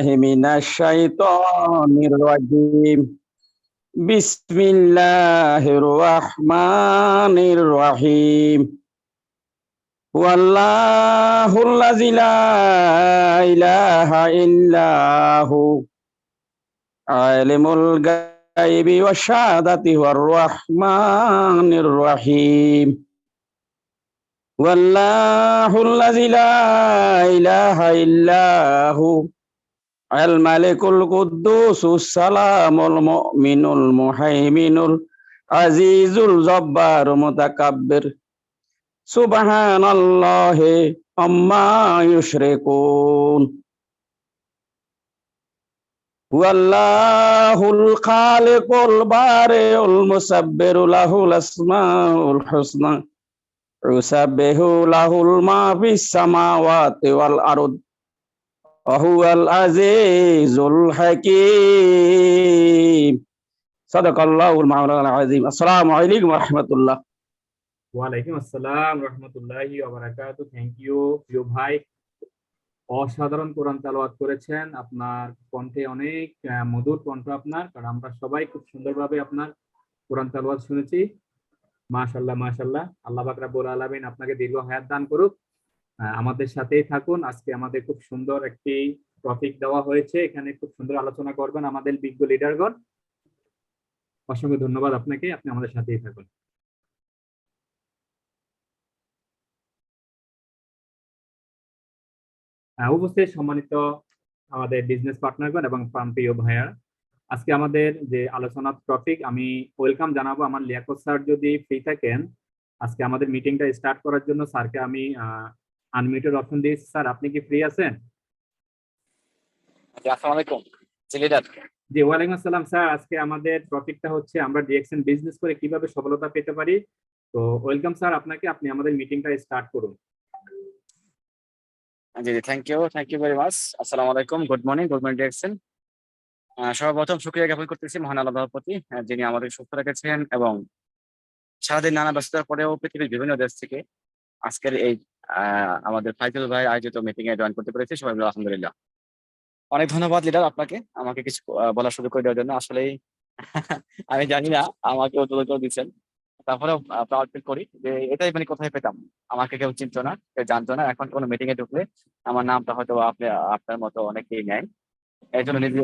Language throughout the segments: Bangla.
من الشيطان الرجيم بسم الله الرحمن الرحيم والله الذي لا إله إلا هو عالم الغيب والشهادة والرحمن الرحيم والله الذي لا إله إلا هو الملك القدوس السلام المؤمن المهيمن العزيز الجبار المتكبر سبحان الله عما يشركون والله الخالق البارئ المصبر له الأسماء الحسنى يسبح له ما في السماوات والأرض وهو العزيز الحكيم صدق الله المولى العظيم السلام عليكم ورحمة الله ওয়ালাইকুম আসসালাম রহমতুল্লাহি ওয়া বারাকাতুহু। থ্যাংক ইউ প্রিয় ভাই, অসাধারণ কোরআন তেলাওয়াত করেছেন। আপনার কণ্ঠে অনেক মধুর কণ্ঠ আপনার, কারণ আমরা সবাই খুব সুন্দরভাবে আপনার কোরআন তেলাওয়াত শুনেছি। মাশাআল্লাহ মাশাআল্লাহ। আল্লাহ পাক রব্বুল আলামিন আপনাকে দীর্ঘ হায়াত দান করুক। আমাদের সাথেই থাকুন। আজকে আমাদের খুব সুন্দর একটি টপিক দেওয়া হয়েছে, এখানে খুব সুন্দর আলোচনা করবেন আমাদের বিজ্ঞ লিডারগণ। অসংখ্য ধন্যবাদ আপনাকে, আপনি আমাদের সাথেই থাকুন। উপস্থিত সম্মানিত আমাদের বিজনেস পার্টনারগণ এবং প্রিয় ভাইয়া, আজকে আমাদের যে আলোচনার টপিক, আমি ওয়েলকাম জানাবো আমার লিয়াকত স্যার যদি ফ্রি থাকেন আজকে আমাদের মিটিংটা স্টার্ট করার জন্য। স্যারকে আমি আনমিউটেড অপশন দিয়েছি। স্যার আপনি কি ফ্রি আছেন? আসসালামু আলাইকুম লিডার। জি ওয়ালাইকুম আসসালাম। স্যার আজকে আমাদের টপিকটা হচ্ছে আমরা ডিএক্সএন বিজনেস করে কিভাবে সফলতা পেতে পারি। তো ওয়েলকাম স্যার আপনাকে, আপনি আমাদের মিটিংটা স্টার্ট করুন। জি থ্যাংক ইউ ভেরি মাচ। আসসালামু আলাইকুম, গুড মর্নিং ডিরেকশন। সর্বপ্রথম শুকরিয়া জ্ঞাপন করতেছি মহান আল্লাহর প্রতি, যিনি আমাদের সুস্থ রেখেছেন এবং সারাদিন নানা ব্যস্ততার পরেও পৃথিবীর বিভিন্ন দেশ থেকে আজকের এই আমাদের ফাইজুল ভাই আয়োজিত মিটিং এ জয়েন করতে পেরেছি। সবাই মিলে আলহামদুলিল্লাহ। অনেক ধন্যবাদ লিডার আপনাকে আমাকে কিছু বলার সুযোগ করে দেওয়ার জন্য। আসলেই আমি জানি না আমাকে উদ্বোধন দিচ্ছেন, তারপরেও প্রাউড ফিল করি যে এটাই মানে কোথায় পেতাম। আমাকে কেউ চিনতো না, কেউ জানতো না। এখন কোনো মিটিং এ ঢুকলে আমার নামটা হয়তো আপনি আপনার মতো অনেকেই নেয়, এই জন্য নিজে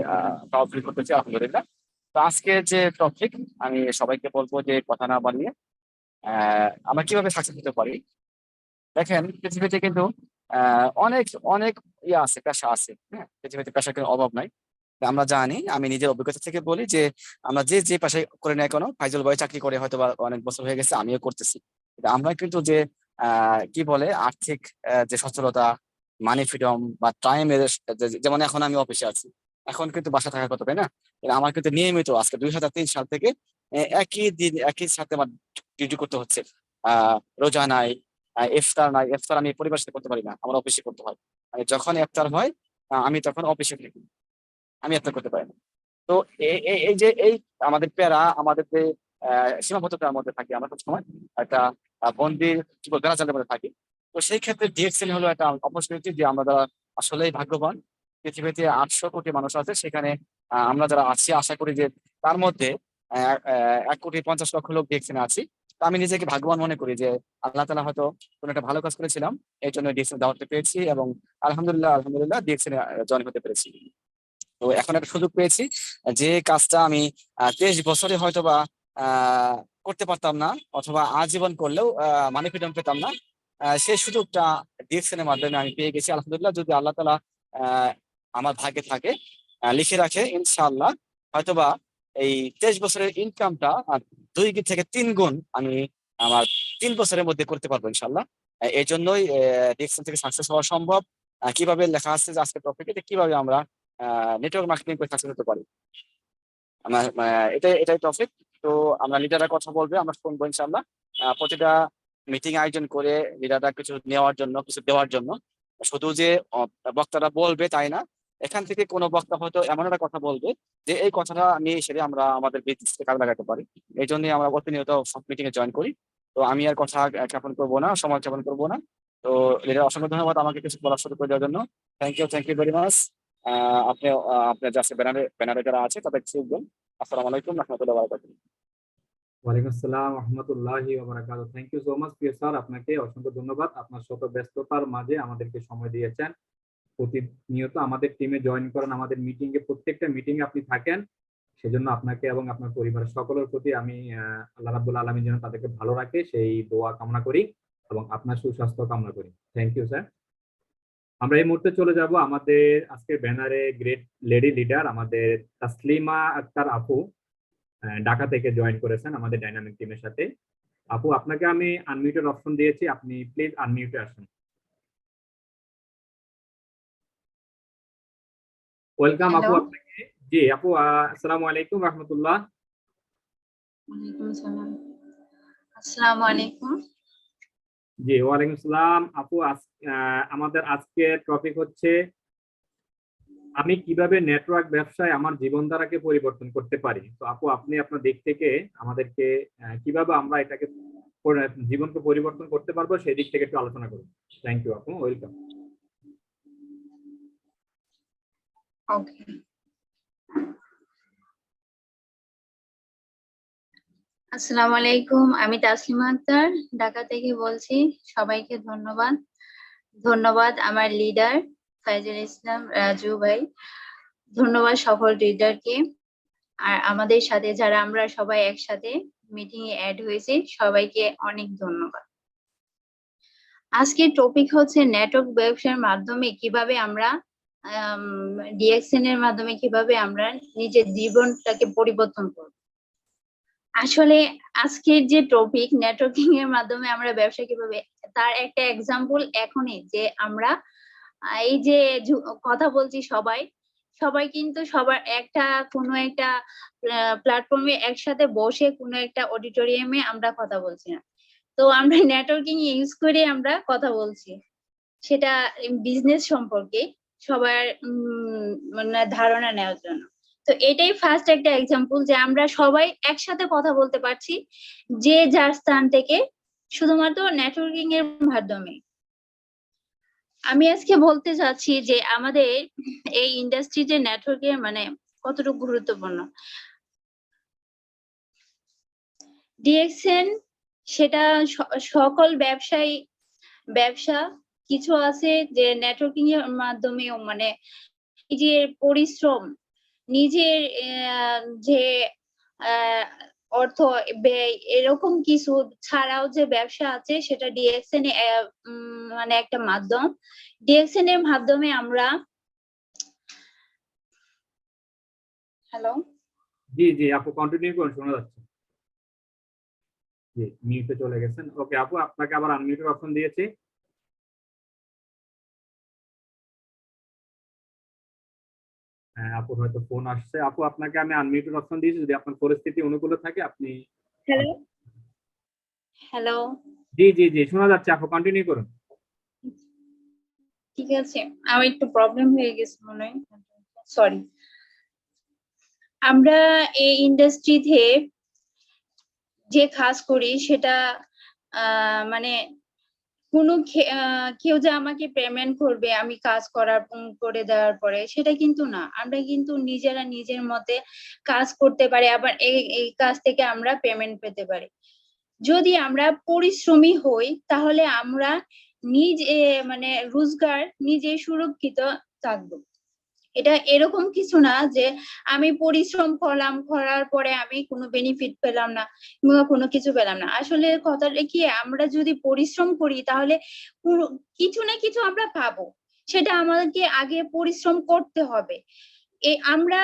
প্রাউড ফিল করতেছি আলহামদুলিল্লাহ। তো আজকে যে টপিক, আমি সবাইকে বলবো যে কথা না বানিয়ে আমরা কিভাবে সাকসেস হতে পারি। দেখেন পৃথিবীতে কিন্তু অনেক অনেক ইয়ে আছে, পেশা আছে। হ্যাঁ, পৃথিবীতে পেশার কোনো অভাব নাই। আমরা জানি, আমি নিজের অভিজ্ঞতা থেকে বলি যে আমরা যে পেশায় করে নেয় কোনো, ফাইজুল ভাই চাকরি করে হয়তো বা অনেক বছর হয়ে গেছে, আমিও করতেছি। আমরা কিন্তু যে কি বলে আর্থিক যে সচ্ছলতা, মানি ফ্রিডম বা টাইমের, যেমন এখন আমি অফিসে আছি, এখন কিন্তু বাসা থাকার কথা, তাই না? আমার কিন্তু নিয়মিত আজকে 2003 সাল থেকে একই দিন একই সাথে আমার ডিউটি করতে হচ্ছে। রোজা নাই, ইফতার নাই। ইফতার আমি পরিবারের সাথে করতে পারি না, আমার অফিসে করতে হয়। যখন ইফতার হয় আমি তখন অফিসে থাকি, আমি ইফতার করতে পারি না। তো এই যে এই আমাদের প্যারা, আমাদের যে সীমাবদ্ধতার মধ্যে থাকি আমরা সবসময়, একটা বন্দির কি বল বেড়াজালের মধ্যে থাকি। তো সেই ক্ষেত্রে ডিএক্সএল হলো একটা অপরচুনিটি যে আমরা যারা আসলেই ভাগ্যবান। পৃথিবীতে 800 কোটি মানুষ আছে, সেখানে আমরা যারা আছি আশা করি যে তার মধ্যে 1,50,00,000 লোক ডিএক্সএল আছি। তো আমি নিজেকে ভাগ্যবান মনে করি যে আল্লাহ তাআলা হয়তো কোনো একটা ভালো কাজ করেছিলাম, এই জন্য ডিএক্সএল দাওয়াতে পেয়েছি এবং আলহামদুলিল্লাহ ডিএক্সএল জয়েন হতে পেরেছি। তো এখন একটা সুযোগ পেয়েছি যে কাজটা আমি 23 বছরে হয়তো বা করতে পারতাম না, অথবা আজীবন করলেও মানি ফ্রিডম পেতাম না। সেই সুযোগটা ডিএক্সএল এর মাধ্যমে আমি পেয়ে গেছি আলহামদুলিল্লাহ। যদি আল্লাহ তাআলা আমার ভাগ্যে থাকে, লিখে রাখে, ইনশাআল্লাহ হয়তোবা এই 23 বছরের ইনকামটা 2 থেকে 3 গুণ আমি আমার 3 বছরের মধ্যে করতে পারবো ইনশাআল্লাহ। এই জন্যই ডিএক্সএল থেকে সাকসেস হওয়া সম্ভব। কিভাবে লেখা আছে যে আজকে টপিকে, কিভাবে আমরা নেটওয়ার্ক মার্কেটিং করে সাকসেস হতে পারি। আমার এটাই টপিক। তো আমরা লিডাররা কথা বলবে, আমরা শুনবো ইনশাআল্লাহ। প্রতিটা মিটিং আয়োজন করে লিডাররা কিছু নেওয়ার জন্য, কিছু দেওয়ার জন্য। শুধু যে বক্তারা বলবে তাই না, এখান থেকে কোনো বক্তা হয়তো এমন একটা কথা বলবে যে এই কথাটা নিয়ে এসে আমরা আমাদের বিজনেসকে কাজে লাগাতে পারি। এই জন্যই আমরা প্রতিনিয়ত সব মিটিং এ জয়েন করি। তো আমি আর কথা ক্ষেপণ করবো না, সময় ক্ষেপণ করবো না। তো লিডার অসংখ্য ধন্যবাদ আমাকে কিছু বলার সুযোগ করে দেওয়ার জন্য। Thank you very much. আপনি আপনার জাস্ট ব্যানারে যারা আছে তাদের শিখবেন। আসসালামু আলাইকুম রহমতুল্লাহ বারাকাতুহু। ওয়ালাইকুম আসসালাম রহমতুল্লাহি ওয়া বারাকাতুহু। থ্যাংক ইউ সো মাচ প্রিয় স্যার, আপনাকে অসংখ্য ধন্যবাদ। আপনার শত ব্যস্ততার মাঝে আমাদেরকে সময় দিয়েছেন। প্রতিনিয়ত আমাদের টিমে জয়েন করেন, আমাদের মিটিং এ, প্রত্যেকটা মিটিং এ আপনি থাকেন। সেজন্য আপনাকে এবং আপনার পরিবারের সকলের প্রতি আমি আল্লাহ রাব্বুল আলামিন যেন তাদেরকে ভালো রাখে সেই দোয়া কামনা করি এবং আপনার সুস্বাস্থ্য কামনা করি। Thank you sir. আমরা এই মুহূর্তে চলে যাব আমাদের আজকের ব্যানারে গ্রেট লেডি লিডার আমাদের তাসলিমা আক্তার আপু, ঢাকা থেকে জয়েন করেছেন আমাদের ডাইনামিক টিমের সাথে। আপু, আপনাকে আমি আনমিউটের অপশন দিয়েছি, আপনি প্লিজ আনমিউটে আসুন। ওয়েলকাম আপু হ্যালো। আপনাকে। জি আপু, আসসালামু আলাইকুম রহমতুল্লাহ। ওয়ালাইকুম আসসালাম। আসসালামু আলাইকুম। জি ওয়ালাইকুম আসসালাম। আপু, আমাদের আজকের টপিক হচ্ছে আমি কিভাবে নেটওয়ার্ক ব্যবসায় আমার জীবনধারাকে পরিবর্তন করতে পারি। তো আপু, আপনি আপনার দিক থেকে আমাদেরকে কিভাবে আমরা এটাকে জীবনকে পরিবর্তন করতে পারবো সেই দিক থেকে একটু আলোচনা করুন। থ্যাংক ইউ আপু, ওয়েলকাম। ওকে। আসসালামু আলাইকুম, আমি তাসলিমা আক্তার ঢাকা থেকে বলছি। সবাইকে ধন্যবাদ। ধন্যবাদ আমার লিডার ফাইজুল ইসলাম রাজু ভাই, ধন্যবাদ সকল লিডারকে, আর আমাদের সাথে যারা আমরা সবাই একসাথে মিটিং এ অ্যাড হয়েছি সবাইকে অনেক ধন্যবাদ। আজকের টপিক হচ্ছে নেটওয়ার্ক ব্যবসার মাধ্যমে কিভাবে আমরা ডিএক্সএন এর মাধ্যমে কিভাবে আমরা নিজের জীবনটাকে পরিবর্তন করব। আসলে আজকের যে টপিক নেটওয়ার্কিং এর মাধ্যমে আমরা ব্যবসা কিভাবে, তার একটা এক্সাম্পল এখনই যে আমরা এই যে কথা বলছি সবাই সবাই কিন্তু সবার একটা কোনো একটা প্ল্যাটফর্মে একসাথে বসে কোনো একটা অডিটোরিয়ামে আমরা কথা বলছি না, তো আমরা নেটওয়ার্কিং ইউজ করে আমরা কথা বলছি, সেটা বিজনেস সম্পর্কে সবার মানে ধারণা নেওয়ার জন্য। তো এটাই ফার্স্ট একটা এক্সাম্পল যে আমরা সবাই একসাথে কথা বলতে পারছি যে যার স্থান থেকে, শুধুমাত্র নেটওয়ার্কিং এর মাধ্যমে। আমি আজকে বলতে চাচ্ছি যে আমাদের এই ইন্ডাস্ট্রিতে নেটওয়ার্কের মানে কতটুকু গুরুত্বপূর্ণ। ডিএক্সএন সেটা সকল ব্যবসা কিছু আছে যে নেটওয়ার্কিং এর মাধ্যমেও মানে নিজের পরিশ্রম, নিজের যে অর্থ ব্যয় এরকম কিছু ছাড়াও যে ব্যবসা আছে সেটা ডিএক্সএন মানে একটা মাধ্যম। ডিএক্সএন এর মাধ্যমে আমরা হ্যালো। জি জি আপু, কন্টিনিউ করুন, শোনা যাচ্ছে। জি, মিউটে চলে গেছেন। ওকে আপু, আপনাকে আবার আনমিউটের অপশন দিয়েছি। হ্যাঁ, আপুর হয়তো ফোন আসছে। আপু, আপনাকে আমি আনমিউটের অপশন দিয়েছি, যদি আপনার পরিস্থিতি অনুকূলে থাকে আপনি। Hello hello. জি জি জি, শোনা যাচ্ছে আপু, কন্টিনিউ করুন। ঠিক আছে, আমার একটু প্রবলেম হয়ে গেছে মনে হয়, সরি। আমরা এই ইন্ডাস্ট্রিতে যে কাজ করি সেটা মানে কোনো কেউ যে আমাকে পেমেন্ট করবে আমি কাজ করে দেওয়ার পরে, সেটা কিন্তু না। আমরা কিন্তু নিজেরা নিজের মতে কাজ করতে পারি, আবার এই কাজ থেকে আমরা পেমেন্ট পেতে পারি। যদি আমরা পরিশ্রমী হই তাহলে আমরা মানে রোজগার নিজে সুরক্ষিত থাকবো। এটা এরকম কিছু না যে আমি পরিশ্রম করলাম, করার পরে আমি কোনো বেনিফিট পেলাম না কিংবা কোনো কিছু পেলাম না। আসলে কথাটা কি, আমরা যদি পরিশ্রম করি তাহলে কিছু না কিছু আমরা পাবো, সেটা আমাদেরকে আগে পরিশ্রম করতে হবে। আমরা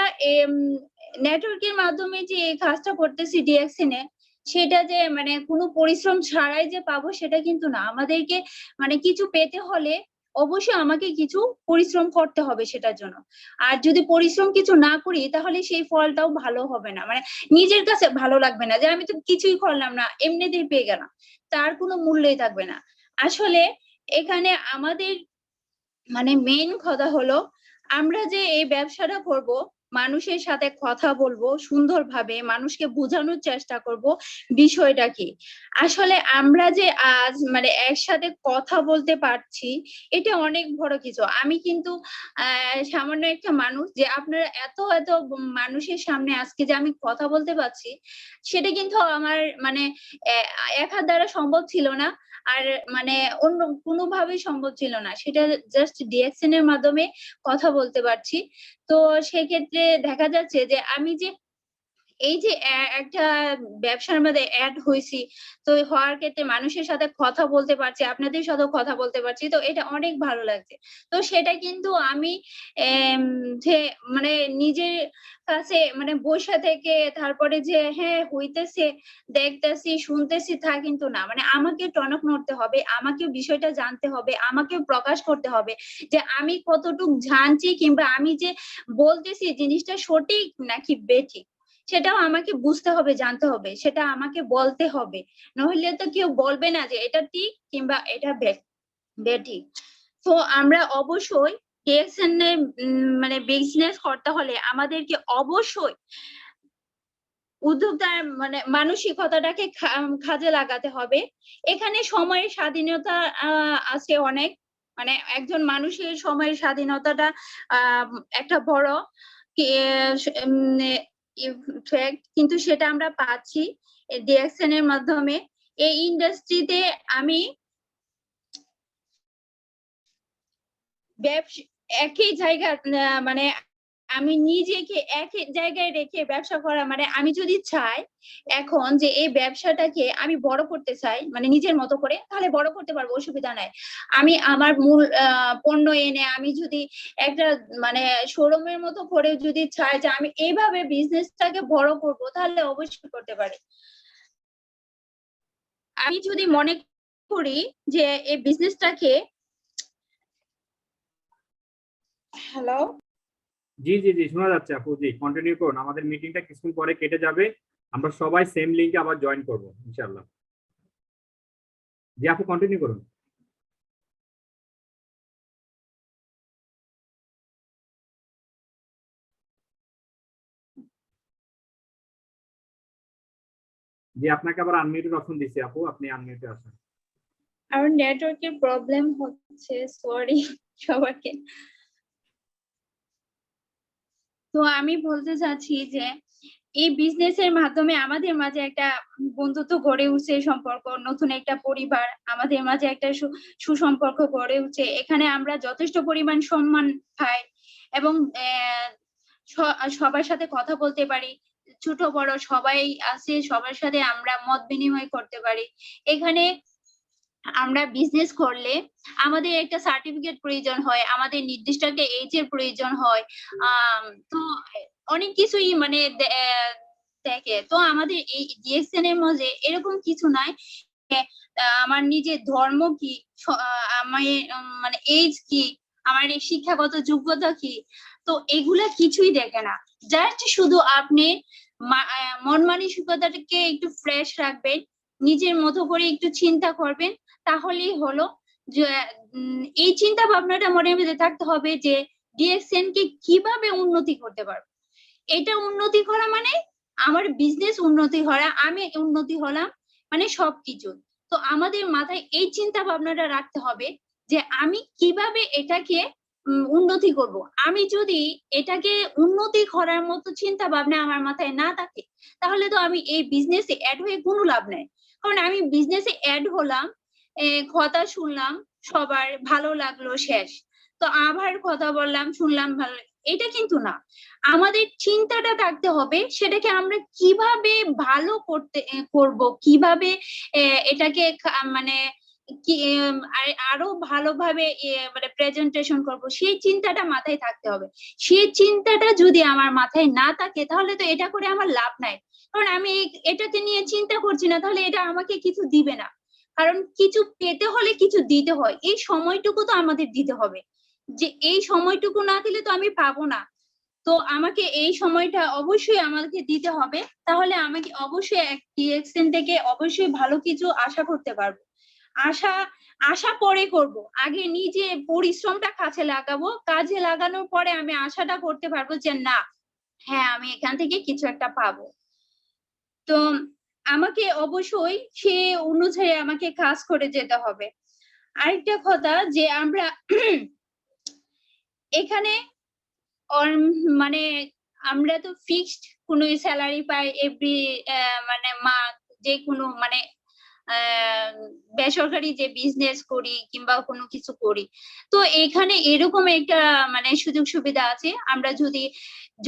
নেটওয়ার্কের মাধ্যমে যে এই কাজটা করতেছি ডিএক্সএন এ, সেটা যে মানে কোনো পরিশ্রম ছাড়াই যে পাবো সেটা কিন্তু না। আমাদেরকে মানে কিছু পেতে হলে অবশ্যই আমাকে কিছু পরিশ্রম করতে হবে সেটার জন্য। আর যদি পরিশ্রম কিছু না করি তাহলে সেই ফলটাও ভালো হবে না, মানে নিজের কাছে ভালো লাগবে না যে আমি তো কিছুই করলাম না এমনিতেই পেয়ে গেলাম, তার কোনো মূল্যই থাকবে না। আসলে এখানে আমাদের মানে মেইন কথা হলো আমরা যে এই ব্যবসাটা করব মানুষের সাথে কথা বলবো সুন্দরভাবে, মানুষকে বোঝানোর চেষ্টা করব বিষয়টা কি। আসলে আমরা যে আজ মানে একসাথে কথা বলতে পারছি, এটা অনেক বড় কিছু। আমি কিন্তু সামান্য একটা মানুষ, যে আপনারা এত এত মানুষের সামনে আজকে যে আমি কথা বলতে পারছি, সেটা কিন্তু আমার মানে এক হাত দ্বারা সম্ভব ছিল না, আর মানে অন্য কোনোভাবেই সম্ভব ছিল না। সেটা জাস্ট ডিএকশন এর মাধ্যমে কথা বলতে পারছি। তো সেক্ষেত্রে দেখা যাচ্ছে যে আমি যে এই যে একটা ব্যবসার মধ্যে অ্যাড হয়েছি, তো হওয়ার ক্ষেত্রে মানুষের সাথে কথা বলতে পারছি, আপনাদের সাথেও কথা বলতে পারছি, তো এটা অনেক ভালো লাগছে। তো সেটা কিন্তু আমি যে মানে নিজের কাছে মানে বসে থেকে তারপরে যে হ্যাঁ হইতেছে, দেখতেছি, শুনতেছি তা কিন্তু না। মানে আমাকে টনক নড়তে হবে, আমাকে বিষয়টা জানতে হবে, আমাকে প্রকাশ করতে হবে যে আমি কতটুক জানছি, কিংবা আমি যে বলতেছি জিনিসটা সঠিক নাকি বেঠিক, সেটাও আমাকে বুঝতে হবে, জানতে হবে, সেটা আমাকে বলতে হবে। নইলে তো কেউ বলবে না যে এটা ঠিক কিংবা এটা বেঠিক। তো আমরা অবশ্যই ডিএকশন এর মানে বিজনেস করতে হলে আমাদেরকে অবশ্যই উদ্যোক্তার মানে মানসিকতাটাকে কাজে লাগাতে হবে। এখানে সময়ের স্বাধীনতা আছে অনেক, মানে একজন মানুষের সময়ের স্বাধীনতাটা একটা বড় ফ্যাক্ট, কিন্তু সেটা আমরা পাচ্ছি ডিএকশন এর মাধ্যমে। এই ইন্ডাস্ট্রিতে আমি একই জায়গা মানে আমি নিজেকে একই জায়গায় রেখে ব্যবসা করা, মানে আমি যদি চাই এখন যে এই ব্যবসাটাকে আমি বড় করতে চাই মানে নিজের মতো করে, তাহলে বড় করতে পারবো, অসুবিধা নাই। আমি আমার মূল পণ্য এনে আমি যদি একটা মানে শোরুমের মতো করে যদি চাই যে আমি এইভাবে বিজনেসটাকে বড় করব, তাহলে অবশ্যই করতে পারি। আমি যদি মনে করি যে এই বিজনেসটাকে, হ্যালো, জি জি জি শোনা যাচ্ছে আপু, জি কন্টিনিউ করুন, আমাদের মিটিংটা কিছুক্ষণ পরে কেটে যাবে, আমরা সবাই সেম লিংকে আবার জয়েন করবো ইনশাআল্লাহ। জি আপু কন্টিনিউ করুন। জি আপনাকে আবার আনমিউটের অপশন দিছি আপু, আপনি আনমিউটে আসেন। আমার নেটওয়ার্কের প্রবলেম হচ্ছে, সরি সবাইকে। তো আমি বলতে চাচ্ছি যে এই বিজনেসের মাধ্যমে আমাদের মাঝে একটা বন্ধুত্ব গড়ে উঠছে, সম্পর্ক, নতুন একটা পরিবার, আমাদের মাঝে একটা সুসম্পর্ক গড়ে উঠছে। এখানে আমরা যথেষ্ট পরিমাণ সম্মান পাই এবং সবার সাথে কথা বলতে পারি, ছোট বড় সবাই আছে, সবার সাথে আমরা মত বিনিময় করতে পারি। এখানে আমরা বিজনেস করলে আমাদের একটা সার্টিফিকেট প্রয়োজন হয়, আমাদের নির্দিষ্ট একটা এজ এর প্রয়োজন হয়, তো অনেক কিছুই মানে দেখে। তো আমাদের এই ডিএকশন এর মধ্যে এরকম কিছু নাই, আমার নিজের ধর্ম কি, আমার মানে এজ কি, আমার এই শিক্ষাগত যোগ্যতা কি, তো এগুলা কিছুই দেখে না। জাস্ট শুধু আপনি মন মানসিকতাটাকে একটু ফ্রেশ রাখবেন, নিজের মতো করে একটু চিন্তা করবেন, তাহলেই হলো। যে এই চিন্তা ভাবনাটা মনের মধ্যে থাকতে হবে যে ডিএকশন কে কিভাবে উন্নতি করতে পারবো। এটা উন্নতি করা মানে আমার বিজনেস উন্নতি করা, আমি উন্নতি হলাম, মানে সবকিছু। তো আমাদের মাথায় এই চিন্তা ভাবনাটা রাখতে হবে যে আমি কিভাবে এটাকে উন্নতি করব। আমি যদি এটাকে উন্নতি করার মতো চিন্তা ভাবনা আমার মাথায় না থাকে, তাহলে তো আমি এই বিজনেসে অ্যাড হয়ে কোনো লাভ নেই। কারণ আমি বিজনেসে অ্যাড হলাম, কথা শুনলাম, সবার ভালো লাগলো, শেষ। তো আবার কথা বললাম, শুনলাম, ভালো, এটা কিন্তু না। আমাদের চিন্তাটা থাকতে হবে সেটাকে আমরা কিভাবে ভালো করব, কিভাবে এটাকে মানে কি আরো ভালোভাবে মানে প্রেজেন্টেশন করব, সেই চিন্তাটা মাথায় থাকতে হবে। সেই চিন্তাটা যদি আমার মাথায় না থাকে, তাহলে তো এটা করে আমার লাভ নাই। কারণ আমি এটাকে নিয়ে চিন্তা করছি না, তাহলে এটা আমাকে কিছু দিবে না। কারণ কিছু পেতে হলে কিছু দিতে হয়, এই সময়টুকু তো আমাদের দিতে হবে। যে এই সময়টুকু না দিলে তো আমি পাবো না। তো আমাকে এই সময়টা অবশ্যই আমাকে দিতে হবে, তাহলে আমাকে অবশ্যই ডিএকশন থেকে অবশ্যই ভালো কিছু আশা করতে পারবো। আশা পরে করব, আগে নিজে পরিশ্রমটা কাজে লাগাবো, কাজে লাগানোর পরে আমি আশাটা করতে পারবো যে না, হ্যাঁ আমি এখান থেকে কিছু একটা পাবো। তো আমাকে অবশ্যই সে অনুযায়ী আমাকে কাজ করে যেতে হবে। আরেকটা কথা যে আমরা এখানে মানে আমরা তো ফিক্সড কোনো স্যালারি পাই এভরি মানে মান্থ, যে কোনো মানে বেসরকারি যে বিজনেস করি কিংবা কোনো কিছু করি, তো এখানে এরকম একটা মানে সুযোগ সুবিধা আছে, আমরা যদি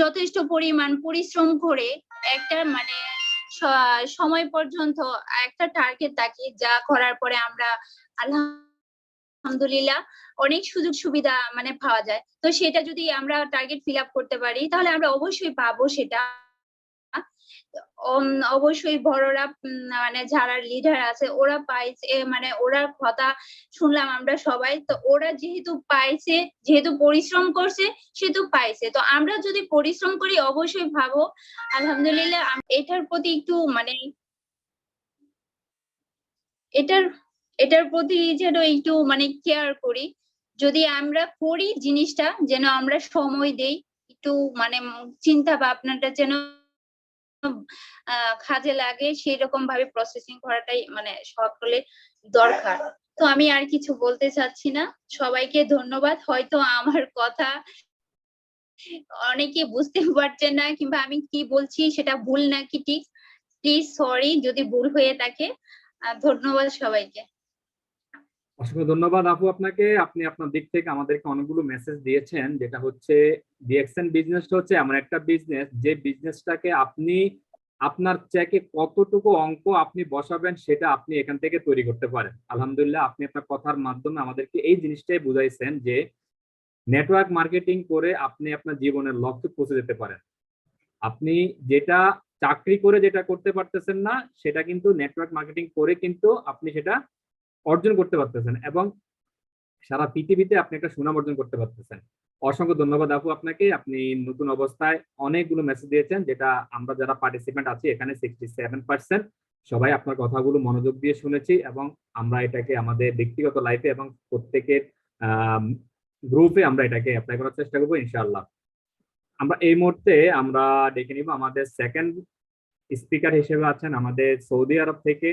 যথেষ্ট পরিমাণ পরিশ্রম করে একটা মানে সময় পর্যন্ত একটা টার্গেট থাকি, যা করার পরে আমরা আলহামদুলিল্লাহ অনেক সুযোগ সুবিধা মানে পাওয়া যায়। তো সেটা যদি আমরা টার্গেট ফিল আপ করতে পারি তাহলে আমরা অবশ্যই পাবো সেটা। অবশ্যই বড়রা মানে যারা লিডার আছে ওরা পাইছে, মানে ওরার কথা শুনলাম আমরা সবাই, তো ওরা যেহেতু পাইছে, যেহেতু পরিশ্রম করছে সেহেতু পাইছে, তো আমরা যদি পরিশ্রম করি অবশ্যই পাবো আলহামদুলিল্লাহ। এটার প্রতি একটু মানে এটার এটার প্রতি যেন একটু মানে কেয়ার করি, যদি আমরা করি জিনিসটা যেন আমরা সময় দেই, একটু মানে চিন্তা ভাবনাটা যেন কাজে লাগে, সেরকম ভাবে প্রসেসিং করাটাই মানে সকলের দরকার। তো আমি আর কিছু বলতে চাচ্ছি না, সবাইকে ধন্যবাদ। হয়তো আমার কথা অনেকে বুঝতে পারছেন না কিংবা আমি কি বলছি সেটা ভুল নাকি ঠিক, প্লিজ সরি যদি ভুল হয়ে থাকে। ধন্যবাদ সবাইকে। অসংখ্য ধন্যবাদ আপু আপনাকে। আপনি আপনার দিক থেকে আমাদেরকে অনেকগুলো মেসেজ দিয়েছেন, যেটা হচ্ছে ডিএক্সএন বিজনেসটা হচ্ছে এমন একটা বিজনেস যে বিজনেসটাকে আপনি আপনার চেকে কতটুকু অঙ্ক আপনি বসাবেন সেটা আপনি এখান থেকে তৈরি করতে পারেন। আলহামদুলিল্লাহ আপনি আপনার কথার মাধ্যমে আমাদেরকে এই জিনিসটাই বুঝাইছেন যে নেটওয়ার্ক মার্কেটিং করে আপনি আপনার জীবনের লক্ষ্যে পৌঁছে যেতে পারেন। আপনি যেটা চাকরি করে যেটা করতে পারতেছেন না সেটা কিন্তু নেটওয়ার্ক মার্কেটিং করে কিন্তু আপনি সেটা অর্জন করতে পারতেছেন এবং সারা পৃথিবীতে আপনি একটা সুনাম অর্জন করতে পারতেছেন। অসংখ্য ধন্যবাদ আপু আপনাকে। আপনি নতুন অবস্থায় অনেকগুলো মেসেজ দিয়েছেন, যেটা আমরা যারা পার্টিসিপেন্ট আছি এখানে 67% সবাই আপনার কথাগুলো মনোযোগ দিয়ে শুনেছি এবং আমরা এটাকে আমাদের ব্যক্তিগত লাইফে এবং প্রত্যেকের গ্রুপে আমরা এটাকে অ্যাপ্লাই করার চেষ্টা করবো ইনশাআল্লাহ। আমরা এই মুহূর্তে আমরা ডেকে নিব আমাদের সেকেন্ড স্পিকার হিসেবে আছেন আমাদের সৌদি আরব থেকে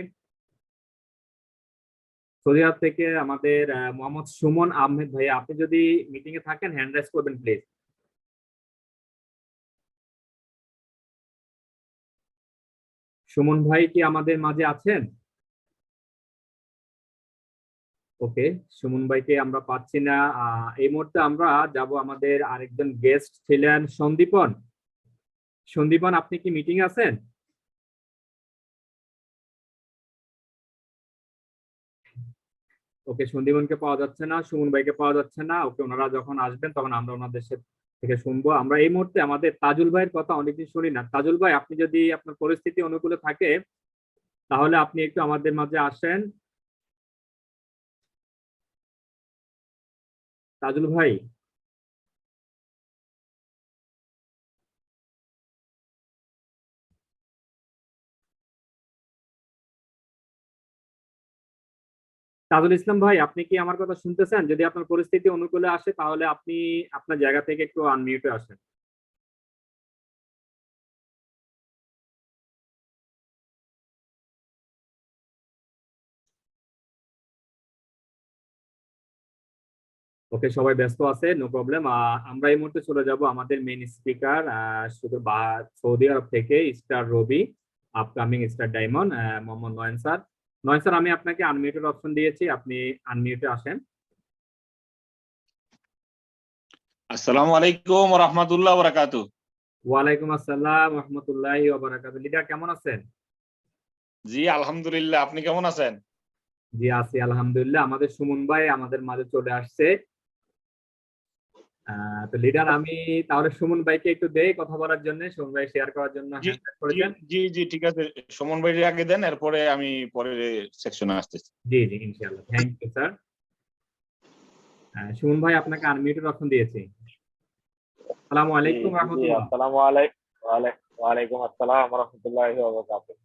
আমাদের মোহাম্মদ সুমন আহমেদ ভাই। আপনি যদি মিটিং এ থাকেন হ্যান্ড রাইজ করবেন প্লিজ। সুমন ভাই কি আমাদের মাঝে আছেন? ওকে, সুমন ভাইকে আমরা পাচ্ছি না। এই মুহূর্তে আমরা যাব, আমাদের আরেকজন গেস্ট ছিলেন সন্দীপন। সন্দীপন আপনি কি মিটিং আছেন? ওকে, সন্দীপনকে পাওয়া যাচ্ছে না, সুমন ভাইকে পাওয়া যাচ্ছে না। ওকে, ওনারা যখন আসবেন তখন আমরা ওনাদের থেকে শুনবো। আমরা এই মুহূর্তে আমাদের তাজুল ভাইয়ের কথা অনেকদিন শুনি না। তাজুল ভাই আপনি যদি আপনার পরিস্থিতি অনুকূলে থাকে তাহলে আপনি একটু আমাদের মাঝে আসেন। তাজুল ভাই, তাজুল ইসলাম ভাই আপনি কি আমার কথা শুনতেছেন? যদি আপনার পরিস্থিতি অনুকূলে আসে তাহলে আপনি আপনার জায়গা থেকে একটু আনমিউটে আসেন। ওকে, সবাই ব্যস্ত আছে, নো প্রবলেম। আমরা এই মুহূর্তে চলে যাব আমাদের মেইন স্পিকার সৌদি আরব থেকে স্টার রবি, আপকামিং স্টার ডায়মন্ড, মোহাম্মদ নয়ন স্যার। নয়ন স্যার আমি আপনাকে আনমিউটের অপশন দিয়েছি, আপনি আনমিউটে আসেন। আসসালামু আলাইকুম ওয়া রাহমাতুল্লাহি ওয়া বারাকাতুহু। ওয়ালাইকুম আসসালাম ওয়া রাহমাতুল্লাহি ওয়া বারাকাতুহু। লিডার কেমন আছেন? জি আলহামদুলিল্লাহ, আপনি কেমন আছেন? জি আছি আলহামদুলিল্লাহ। আমাদের সুমন ভাই আমাদের মাঝে চলে আসছে। তো লিডার আমি তাহলে সুমন ভাইকে একটু দেই কথা বলার জন্য, সুমন ভাই শেয়ার করার জন্য জি হ্যান্ড রাইজ করেছেন। জি জি ঠিক আছে, সুমন ভাই আগে দেন, এরপরে আমি পরের সেকশনে আসতেছি। জি জি ইনশাআল্লাহ, থ্যাংক ইউ স্যার। সুমন ভাই আপনাকে আনমিউটের অপশন দিয়েছি। আসসালামু আলাইকুম ওয়া রাহমাতুল্লাহ। আসসালামু আলাইকুম। ওয়ালাইকুম আসসালাম ওয়া রাহমাতুল্লাহি ওয়া বারাকাতুহু।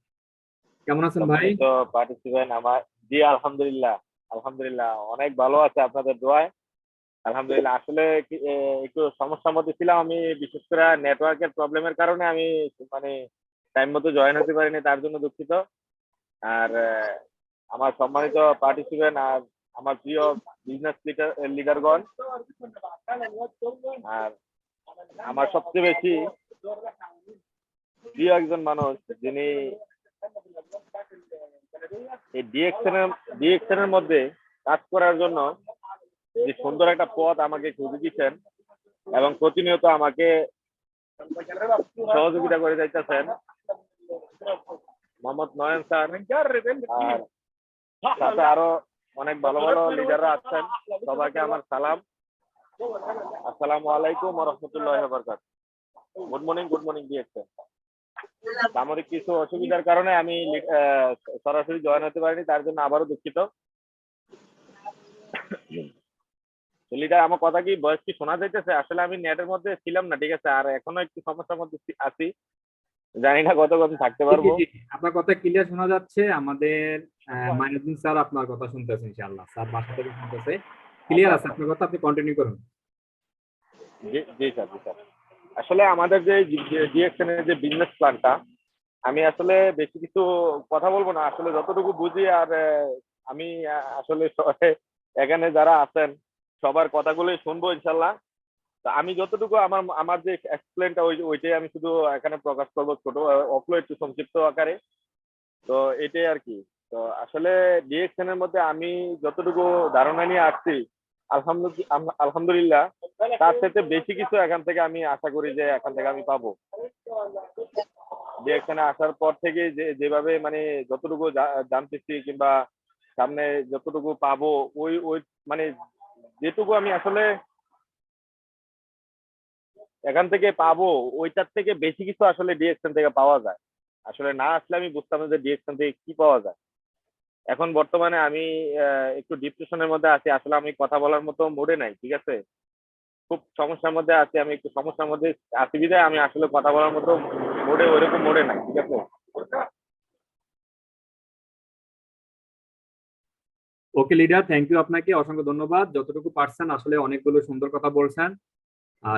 কেমন আছেন ভাই? সম্মানিত পার্টিসিপেন্ট আমার, জি আলহামদুলিল্লাহ, আলহামদুলিল্লাহ অনেক ভালো আছে আপনাদের দোয়ায়। আলহামদুলিল্লাহ। আসলে একটু সমস্যার মধ্যে ছিলাম আমি, বিশেষ করে নেটওয়ার্কের প্রবলেমের কারণে আমি মানে টাইম মতো জয়েন হতে পারিনি, তার জন্য দুঃখিত। আর আমার সম্মানিত পার্টিসিপেন্ট আর আমার প্রিয় বিজনেস লিডারগণ, আর আমার সবচেয়ে বেশি প্রিয় একজন মানুষ যিনি এই ডিএক্সএন এর মধ্যে কাজ করার জন্য যে সুন্দর একটা পথ আমাকে খুঁজে দিচ্ছেন এবং প্রতিনিয়ত আমাকে সহযোগিতা করে যাইতেছেন মোহাম্মদ নয়ন স্যার, আর সাথে আরো অনেক ভালো ভালো লিডাররা আছেন। সবাইকে আমার সালাম, আসসালামু আলাইকুম ওয়া রাহমাতুল্লাহি ওয়া বারাকাতুহু। Good morning DXN. সামরিক কিছু অসুবিধার কারণে আমি সরাসরি জয়েন হতে পারিনি, তার জন্য আবারও দুঃখিত। লিডার, আমার কথা কি ভয়েস কি শোনা যাইতেছে? আসলে আমি নেটের মধ্যে ছিলাম না, ঠিক আছে, আর এখনো একটু সমস্যার মধ্যে আছি, জানি না কতক্ষণ থাকতে পারবো। আপনার কথা ক্লিয়ার শোনা যাচ্ছে। আমাদের মাইনুদ্দিন স্যার আপনার কথা শুনতেছে, ইনশাআল্লাহ স্যার বাসা থেকে শুনতেছে, ক্লিয়ার আছে আপনার কথা, আপনি কন্টিনিউ করুন। জি স্যার। আসলে আমাদের যে ডিএক্সএন এর যে বিজনেস প্ল্যানটা, আমি আসলে বেশি কিছু কথা বলবো না, আসলে যতটুকু বুঝি। আর আমি আসলে এখানে যারা আছেন সবার কথাগুলোই শুনবো ইনশাল্লাহ। তো আমি যতটুকু আমার যে এক্সপ্লেনটা ওইটাই আমি শুধু এখানে প্রকাশ করবো, ছোট অফলো একটু সংক্ষিপ্ত আকারে। তো এটাই আর কি। তো আসলে ডিএক্সএন এর মধ্যে আমি যতটুকু ধারণা নিয়ে আসছি, আলহামদুলিল্লাহ তার সাথে বেশি কিছু এখান থেকে আমি আশা করি যে এখান থেকে আমি পাবো। ডিএক্সএন আসার পর থেকে যেভাবে মানে যতটুকু জানতেছি কিংবা সামনে যতটুকু পাবো, ওই মানে যেটুকু আমি আসলে এখান থেকে পাবো, ওইটার থেকে বেশি কিছু আসলে ডিএক্সএন থেকে পাওয়া যায়। আসলে না আসলে আমি বুঝতাম না যে ডিএক্সএন থেকে কি পাওয়া যায়। এখন বর্তমানে আমি একটু ডিপ্রেশনের মধ্যে আছি, আসলে আমি কথা বলার মতো মুডে নাই, ঠিক আছে, খুব সমস্যার মধ্যে আছি, আমি একটু সমস্যার মধ্যে আছি বিধায় আমি আসলে কথা বলার মতো ওইরকম মোডে নাই, ঠিক আছে। ওকে লিডার, থ্যাংক ইউ, আপনাকে অসংখ্য ধন্যবাদ। যতটুকু পারছেন আসলে অনেকগুলো সুন্দর কথা বলছেন।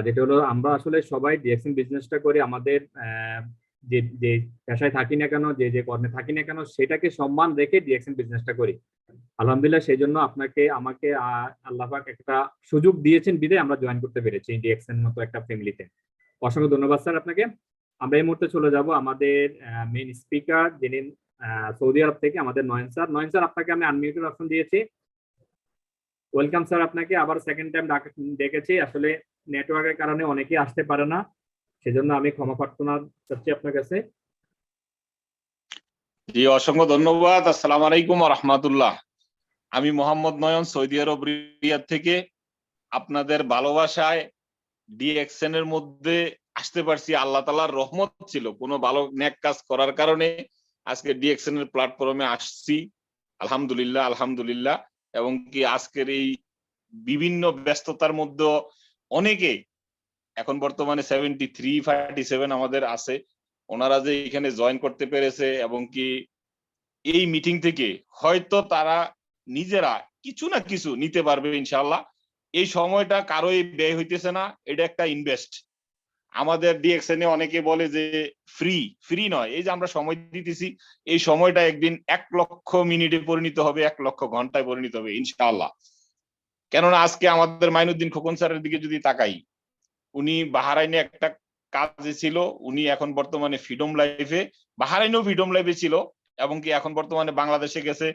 যেটা হলো আমরা আসলে সবাই ডিএক্সএন বিজনেসটা করি, আমাদের যে যে পেশায় থাকি না কেন, যে কর্মে থাকি না কেন, সেটাকে সম্মান রেখে ডিএক্সএন বিজনেসটা করি। আলহামদুলিল্লাহ, সেই জন্য আমাকে আল্লাহ পাক একটা সুযোগ দিয়েছেন বিধায় আমরা জয়েন করতে পেরেছি ডিএক্সএন মতো একটা ফ্যামিলিতে। অসংখ্য ধন্যবাদ স্যার আপনাকে। আমরা এই মুহূর্তে চলে যাব আমাদের মেইন স্পিকার, যিনি সৌদি আরব থেকে, আমাদের নয়ন স্যার। নয়ন স্যার, আপনাকে আমি আনমিউটের অপশন দিয়েছি। ওয়েলকাম স্যার, আপনাকে আবার সেকেন্ড টাইম ডেকেছি। আসলে নেটওয়ার্কের কারণে অনেকেই আসতে পারে না, সেজন্য আমি ক্ষমা প্রার্থনা চাচ্ছি আপনার কাছে। জি, অসংখ্য ধন্যবাদ। আসসালামু আলাইকুম ওয়া রাহমাতুল্লাহ। আমি মোহাম্মদ নয়ন, সৌদি আরব রিয়াদ থেকে। আপনাদের ভালোবাসায় ডিএক্সএন এর মধ্যে আসতে পারছি, আল্লাহ তাআলার রহমত ছিল, কোনো ভালো নেক কাজ করার কারণে আজকে ডিএক্সএন এর প্ল্যাটফর্মে আসছি। আলহামদুলিল্লাহ। এবং কি আজকের এই বিভিন্ন ব্যস্ততার মধ্যে অনেকে এখন বর্তমানে 73-47 আমাদের আছে, ওনারা যে এখানে জয়েন করতে পেরেছে এবং কি এই মিটিং থেকে হয়তো তারা নিজেরা কিছু না কিছু নিতে পারবে ইনশাআল্লাহ। এই সময়টা কারোই ব্যয় হইতেছে না, এটা একটা ইনভেস্ট। আমাদের ডিএক্সএন এ অনেকে বলে যে ফ্রি নয়, এই যে আমরা সময় দিতেছি, এই সময়টা একদিন 1 লক্ষ মিনিটে পরিণত হবে, 1 লক্ষ ঘন্টায় পরিণত হবে ইনশাআল্লাহ। কেননা আজকে আমাদের মাইনুদ্দিন খোকন স্যারের দিকে যদি তাকাই, উনি বাহারাইনে একটা কাজে ছিল, উনি এখন বর্তমানে ফ্রিডম লাইফে, বাহারাইনেও ফ্রিডম লাইফে ছিল এবং কি এখন বর্তমানে বাংলাদেশে গেছে,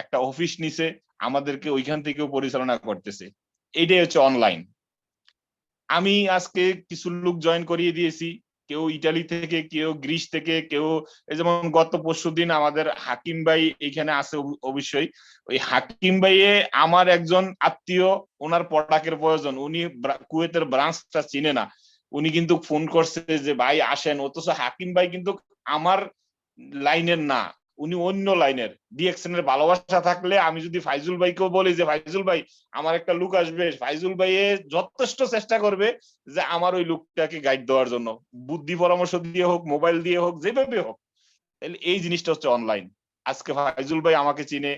একটা অফিস নিছে, আমাদেরকে ওইখান থেকেও পরিচালনা করতেছে। এইটাই হচ্ছে অনলাইন। আমি আজকে কিছু লোক জয়েন করিয়ে দিয়েছি, কেউ ইটালি থেকে, কেউ গ্রিস থেকে, কেউ এই যেমন গত পরশুদিন আমাদের হাকিম ভাই এখানে আছে। অবশ্যই ওই হাকিম ভাইয়ে আমার একজন আত্মীয়, ওনার প্রোডাক্টের প্রয়োজন, উনি কুয়েতের ব্রাঞ্চটা চিনে না, উনি কিন্তু ফোন করছে যে ভাই আসেন, অথচ হাকিম ভাই কিন্তু আমার লাইনের না, উনি অন্য লাইনের। ডিএক্সএন এর ভালোবাসা থাকলে আমি যদি ফাইজুল ভাইকেও বলি যে ফাইজুল ভাই আমার একটা লোক আসবে, ফাইজুল ভাই যথেষ্ট চেষ্টা করবে যে আমার ওই লোকটাকে গাইড দেওয়ার জন্য, বুদ্ধি পরামর্শ দিয়ে হোক, মোবাইল দিয়ে হোক, যেভাবে হোক। এই জিনিসটা হচ্ছে অনলাইন। আজকে ফাইজুল ভাই আমাকে চিনে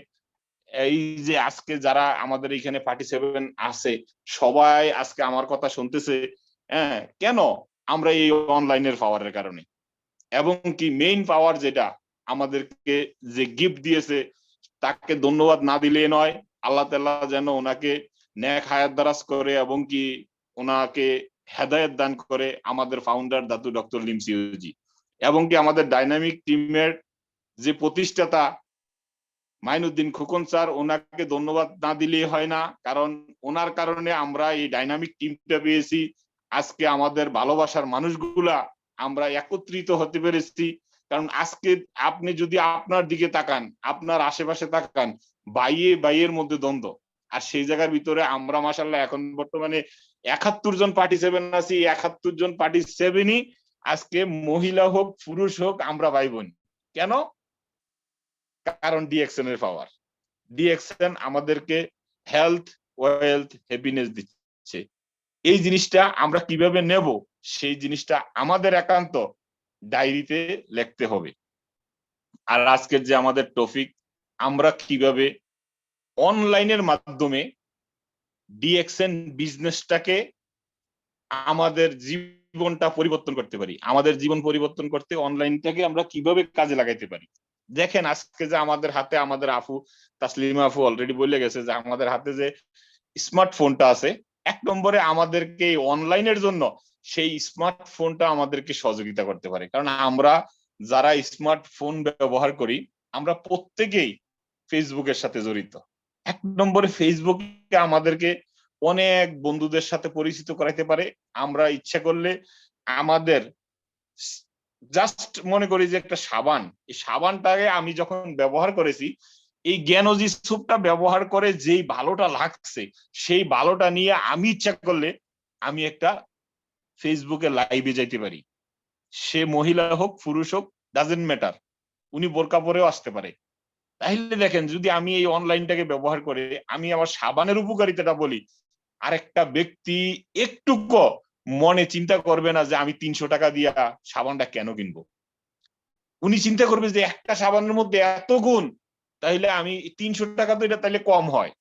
এই যে আজকে যারা আমাদের এখানে পার্টিসিপেন্ট আছে সবাই আজকে আমার কথা শুনতেছে, হ্যাঁ, কেন? আমরা এই অনলাইনের পাওয়ারের কারণে, এবং কি মেইন পাওয়ার যেটা আমাদেরকে যে গিফট দিয়েছে তাকে ধন্যবাদ না দিলে নয়। আল্লাহ তাআলা যেন ওনাকে নেক হায়াত দারাজ করে এবং কি ওনাকে হেদায়েত দান করে, আমাদের ফাউন্ডার দাদু ডক্টর লিমসিউজি, এবং কি আমাদের ডাইনামিক টিমের যে প্রতিষ্ঠাতা মাইনুদ্দিন খোকন স্যার, ওনাকে ধন্যবাদ না দিলেই হয় না, কারণ ওনার কারণে আমরা এই ডাইনামিক টিমটা পেয়েছি। আজকে আমাদের ভালোবাসার মানুষগুলা আমরা একত্রিত হতে পেরেছি। কারণ আজকে আপনি যদি আপনার দিকে তাকান, আপনার আশেপাশে তাকান, বাইয়ের মধ্যে দ্বন্দ্ব, আর সেই জায়গার ভিতরে আমরা মাশাআল্লাহ এখন বর্তমানে ৭১ জন পার্টিসিপেন্ট আছি। ৭১ জন পার্টিসিপেন্টই আজকে মহিলা হোক পুরুষ হোক আমরা ভাই বোন। কেন? কারণ ডিএক্সএন এর পাওয়ার। ডিএক্সএন আমাদেরকে হেলথ, ওয়েলথ, হ্যাপিনেস দিচ্ছে। এই জিনিসটা আমরা কিভাবে নেব সেই জিনিসটা আমাদের একান্ত ডায়েরিতে লিখতে হবে। আর আজকের যে আমাদের টপিক, আমরা কিভাবে অনলাইনের মাধ্যমে ডিএক্সএন বিজনেসটাকে আমাদের জীবনটা পরিবর্তন করতে পারি। আমাদের জীবন পরিবর্তন করতে অনলাইনটাকে আমরা কিভাবে কাজে লাগাইতে পারি। দেখেন আজকে যে আমাদের হাতে, আমাদের আফু তাসলিমা আপু অলরেডি বলে গেছে যে আমাদের হাতে যে স্মার্টফোনটা আছে, ১ নম্বরে আমাদেরকে অনলাইনের জন্য সেই স্মার্টফোনটা আমাদেরকে সহযোগিতা করতে পারে। কারণ আমরা যারা স্মার্টফোন ব্যবহার করি আমরা প্রত্যেকেই ফেসবুকের সাথে জড়িত। ১ নম্বরে ফেসবুকে আমাদেরকে অনেক বন্ধুদের সাথে পরিচিত করাইতে পারে। আমরা ইচ্ছা করলে আমাদের জাস্ট মনে করি যে একটা সাবান, এই সাবানটাকে আমি যখন ব্যবহার করেছি, এই জ্ঞানজি সুপটা ব্যবহার করে যেই ভালোটা লাগছে, সেই ভালোটা নিয়ে আমি ইচ্ছা করলে আমি একটা ফেসবুকে লাইভে যাইতে পারি। সে মহিলা হোক পুরুষ হোক, ডাজেন্ট ম্যাটার, উনি বোরকা পরেও আসতে পারে। তাহলে দেখেন, যদি আমি এই অনলাইনটাকে ব্যবহার করে আমি আমার সাবানের উপকারিতাটা বলি, আরেকটা ব্যক্তি একটুকু মনে চিন্তা করবে না যে আমি ৩০০ টাকা দিয়া সাবানটা কেন কিনবো। উনি চিন্তা করবে যে একটা সাবানের মধ্যে এত গুণ, তাইলে আমি ৩০০ টাকা তো এটা তাইলে কম হয়।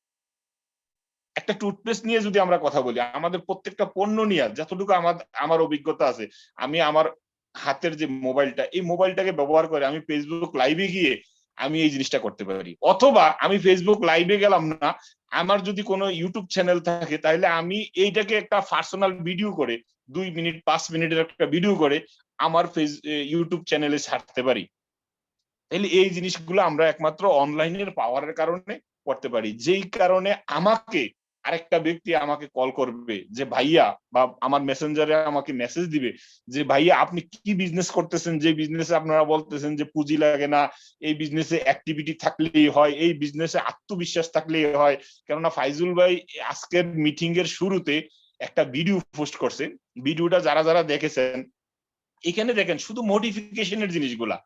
একটা টুথপেস্ট নিয়ে যদি আমরা কথা বলি, আমাদের প্রত্যেকটা পণ্য নিয়ে যতটুকু আমার অভিজ্ঞতা আছে, আমি আমার হাতের যে মোবাইলটা, এই মোবাইলটাকে ব্যবহার করে আমি ফেসবুক লাইভে গিয়ে আমি এই জিনিসটা করতে পারি। অথবা আমি ফেসবুক লাইভে গেলাম না, আমার যদি কোনো ইউটিউব চ্যানেল থাকে, তাহলে আমি এইটাকে একটা পার্সোনাল ভিডিও করে ২ মিনিট ৫ মিনিটের একটা ভিডিও করে আমার ইউটিউব চ্যানেলে ছাড়তে পারি। তাহলে এই জিনিসগুলো আমরা একমাত্র অনলাইনের পাওয়ারের কারণে করতে পারি। যেই কারণে আমাকে আরেকটা ব্যক্তি আমাকে কল করবে যে ভাইয়া, বা আমার মেসেঞ্জারে আমাকে মেসেজ দিবে যে ভাইয়া আপনি কি বিজনেস করতেছেন, যে বিজনেসে আপনারা বলতেছেন যে পুঁজি লাগে না, এই বিজনেসে অ্যাক্টিভিটি থাকলেই হয়, এই বিজনেসে আত্মবিশ্বাস থাকলেই হয়। কেননা ফাইজুল ভাই আজকের মিটিং এর শুরুতে একটা ভিডিও পোস্ট করছে, ভিডিওটা যারা যারা দেখেছেন, এখানে দেখেন শুধু মোটিফিকেশনের জিনিসগুলা,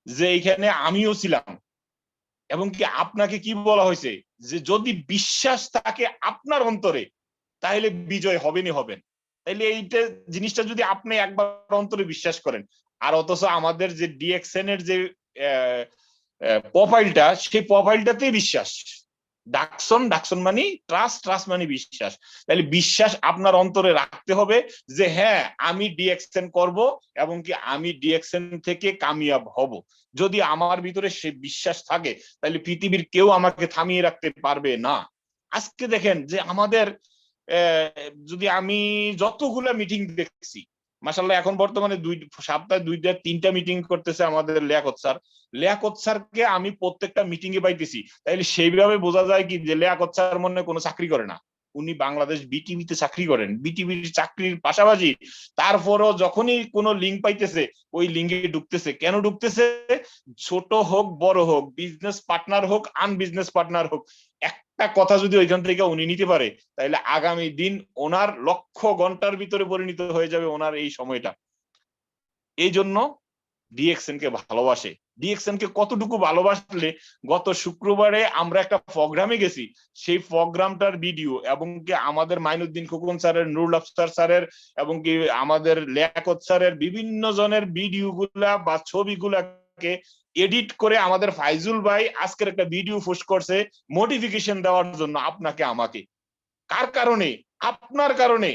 যে এখানে আমিও ছিলাম, এবং কি আপনাকে কি বলা হয়েছে যে যদি বিশ্বাস থাকে আপনার অন্তরে তাহলে বিজয় হবেনই হবেন। তাইলে এইটা জিনিসটা যদি আপনি একবার অন্তরে বিশ্বাস করেন, আর অথচ আমাদের যে ডিএক্সএন এর যে প্রোফাইলটা, সেই প্রোফাইলটাতেই বিশ্বাস। ডাকসন মানে ট্রাস্ট, ট্রাস্ট মানে বিশ্বাস। তাহলে বিশ্বাস আপনার অন্তরে রাখতে হবে যে হ্যাঁ আমি ডিএক্সএন করব এবং কি আমি ডিএক্সএন থেকে কামিয়াব হব। যদি আমার ভিতরে সে বিশ্বাস থাকে তাহলে পৃথিবীর কেউ আমাকে থামিয়ে রাখতে পারবে না। আজকে দেখেন যে আমাদের যদি আমি যতগুলা মিটিং দেখছি, মাশাআল্লাহ এখন বর্তমানে সপ্তাহে ২-৩টা মিটিং করতেছে আমাদের লিয়াকত স্যারকে আমি প্রত্যেকটা মিটিং এ পাইতেছি। তাইলে সেইভাবে বোঝা যায় কি যে লিয়াকত স্যার মনে কোনো চাকরি করে না, উনি বাংলাদেশ বিটিভিতে চাকরি করেন। বিটিভির চাকরির পাশাপাশি তারপরও যখনই কোনো লিঙ্ক পাইতেছে ওই লিঙ্কে ঢুকতেছে। কেন ঢুকতেছে? ছোট হোক বড় হোক, বিজনেস পার্টনার হোক আনবিজনেস পার্টনার হোক, একটা কথা যদি ওইখান থেকে উনি নিতে পারে তাহলে আগামী দিন ওনার লক্ষ ঘন্টার ভিতরে পরিণত হয়ে যাবে ওনার এই সময়টা। এই জন্য ডিএক্সএন কে ভালোবাসে। ডিএক্সএন কে কতটুকু ভালোবাসলে, গত শুক্রবারে আমরা একটা প্রোগ্রামে গেছি, সেই প্রোগ্রামটার ভিডিও এবং কি আমাদের মাইনুদ্দিন খোকন স্যারের, নুরুল আফসার স্যারের এবং কি আমাদের লিয়াকত স্যারের বিভিন্ন জনের ভিডিও গুলা বা ছবিগুলা ভিডিওটাকে এডিট করে আমাদের ফাইজুল ভাই আজকের একটা ভিডিও পোস্ট করছে মোটিফিকেশন দেওয়ার জন্য আপনাকে আমাকে। কার কারণে? আপনার কারণে।